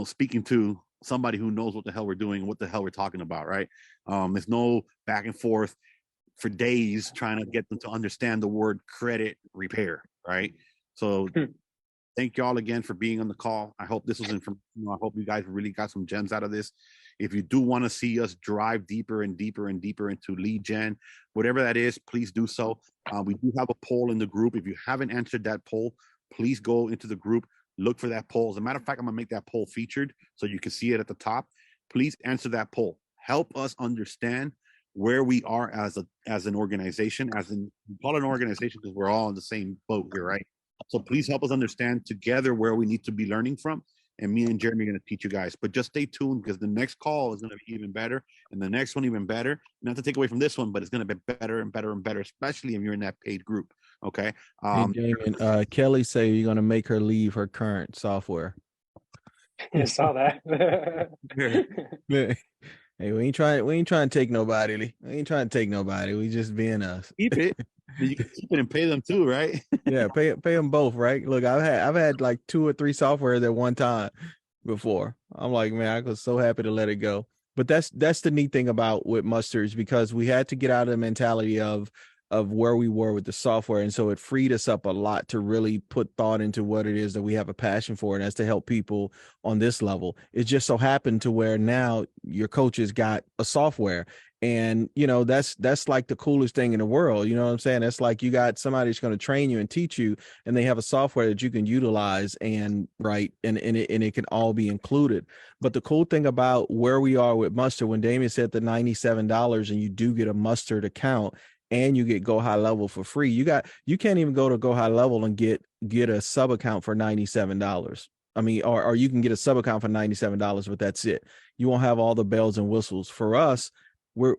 speaking to somebody who knows what the hell we're doing, what the hell we're talking about, right? There's no back and forth for days trying to get them to understand the word credit repair, right? So thank y'all again for being on the call. I hope this was information. I hope you guys really got some gems out of this. If you do want to see us drive deeper and deeper and deeper into lead gen, whatever that is, please do so. We do have a poll in the group. If you haven't answered that poll, please go into the group, look for that poll. As a matter of fact, I'm going to make that poll featured so you can see it at the top. Please answer that poll. Help us understand where we are as an organization, we call it an organization because we're all in the same boat here, right? So please help us understand together where we need to be learning from. And me and Jeremy are going to teach you guys. But just stay tuned because the next call is going to be even better. And the next one even better. Not to take away from this one, but it's going to be better and better and better, especially if you're in that paid group. Okay. Hey, Damon, Kelly say you're going to make her leave her current software. I saw that. Hey, we ain't trying to take nobody. We ain't trying to take nobody. We just being us. Keep it. You can keep it and pay them too, right? Yeah, pay them both, right? Look, I've had like 2 or 3 softwares at one time before. I'm like, man, I was so happy to let it go. But that's the neat thing about with Mustards, because we had to get out of the mentality of of where we were with the software. And so it freed us up a lot to really put thought into what it is that we have a passion for, and that's to help people on this level. It just so happened to where now your coaches got a software, and that's like the coolest thing in the world. You know what I'm saying? It's like you got somebody that's going to train you and teach you, and they have a software that you can utilize, and it can all be included. But the cool thing about where we are with Mustard, when Damien said the $97 and you do get a Mustard account and you get Go High Level for free, you can't even go to Go High Level and get a sub account for $97. I mean, or you can get a sub account for $97, but that's it. You won't have all the bells and whistles. For us, we're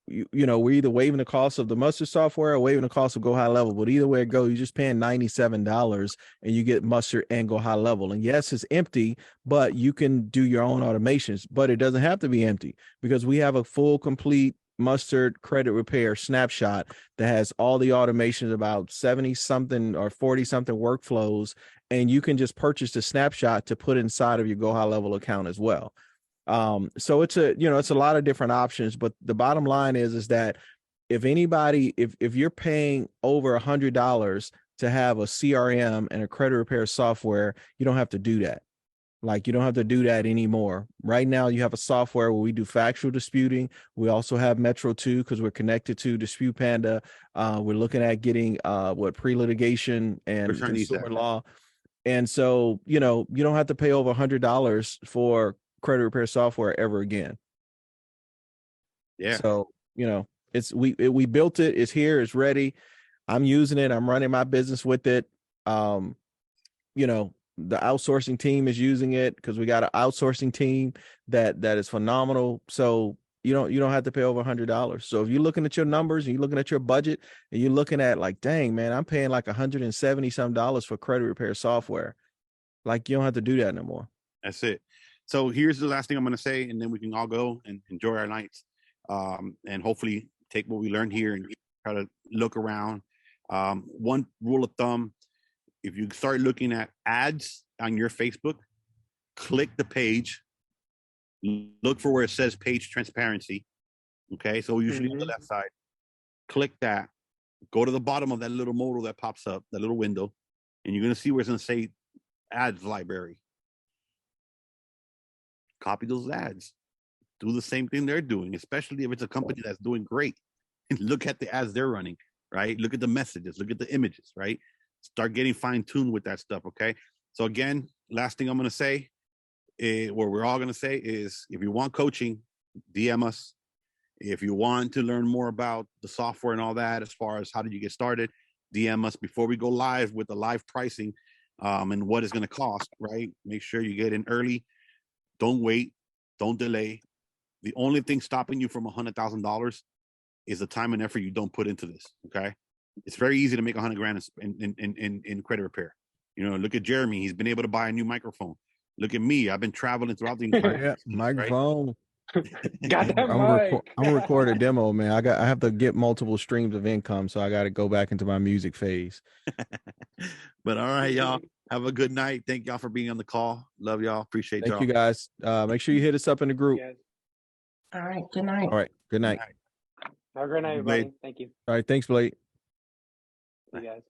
either waiving the cost of the Mustard software or waiving the cost of Go High Level. But either way it goes, you're just paying $97 and you get Mustard and Go High Level. And yes, it's empty, but you can do your own automations. But it doesn't have to be empty, because we have a full, complete Mustard credit repair snapshot that has all the automations, about 70 something or 40 something workflows, and you can just purchase the snapshot to put inside of your Go High Level account as well. So it's a lot of different options, but the bottom line is that if you're paying over $100 to have a CRM and a credit repair software, you don't have to do that. Like, you don't have to do that anymore. Right now, you have a software where we do factual disputing. We also have Metro 2 because we're connected to Dispute Panda. We're looking at getting pre-litigation and consumer law. And so, you don't have to pay over $100 for credit repair software ever again. Yeah. So, we built it. It's here. It's ready. I'm using it. I'm running my business with it. The outsourcing team is using it because we got an outsourcing team that is phenomenal. So you don't have to pay over $100. So if you're looking at your numbers and you're looking at your budget and you're looking at like, dang man, I'm paying like $170 some for credit repair software. Like, you don't have to do that no more. That's it. So here's the last thing I'm going to say, and then we can all go and enjoy our nights, and hopefully take what we learned here and try to look around. One rule of thumb: if you start looking at ads on your Facebook, click the page, look for where it says page transparency. Okay, so usually on the left side, click that, go to the bottom of that little modal that pops up, that little window, and you're going to see where it's going to say ads library. Copy those ads. Do the same thing they're doing, especially if it's a company that's doing great. Look at the ads they're running, right? Look at the messages, look at the images, right? Start getting fine-tuned with that stuff, okay? So again, last thing I'm going to say, what we're all going to say is, if you want coaching, DM us. If you want to learn more about the software and all that, as far as how did you get started, DM us before we go live with the live pricing, and what it's going to cost, right? Make sure you get in early. Don't wait. Don't delay. The only thing stopping you from $100,000 is the time and effort you don't put into this, okay? It's very easy to make $100,000 in credit repair. Look at Jeremy. He's been able to buy a new microphone. Look at me. I've been traveling throughout the entire microphone. Got that I'm recording a demo, man. I have to get multiple streams of income, so I got to go back into my music phase. But all right, y'all. Have a good night. Thank y'all for being on the call. Love y'all. Appreciate y'all. Thank you, guys. Make sure you hit us up in the group. All right. Good night. All right. Good night. Have a great night, everybody. Thank you. All right. Thanks, Blake. See you guys.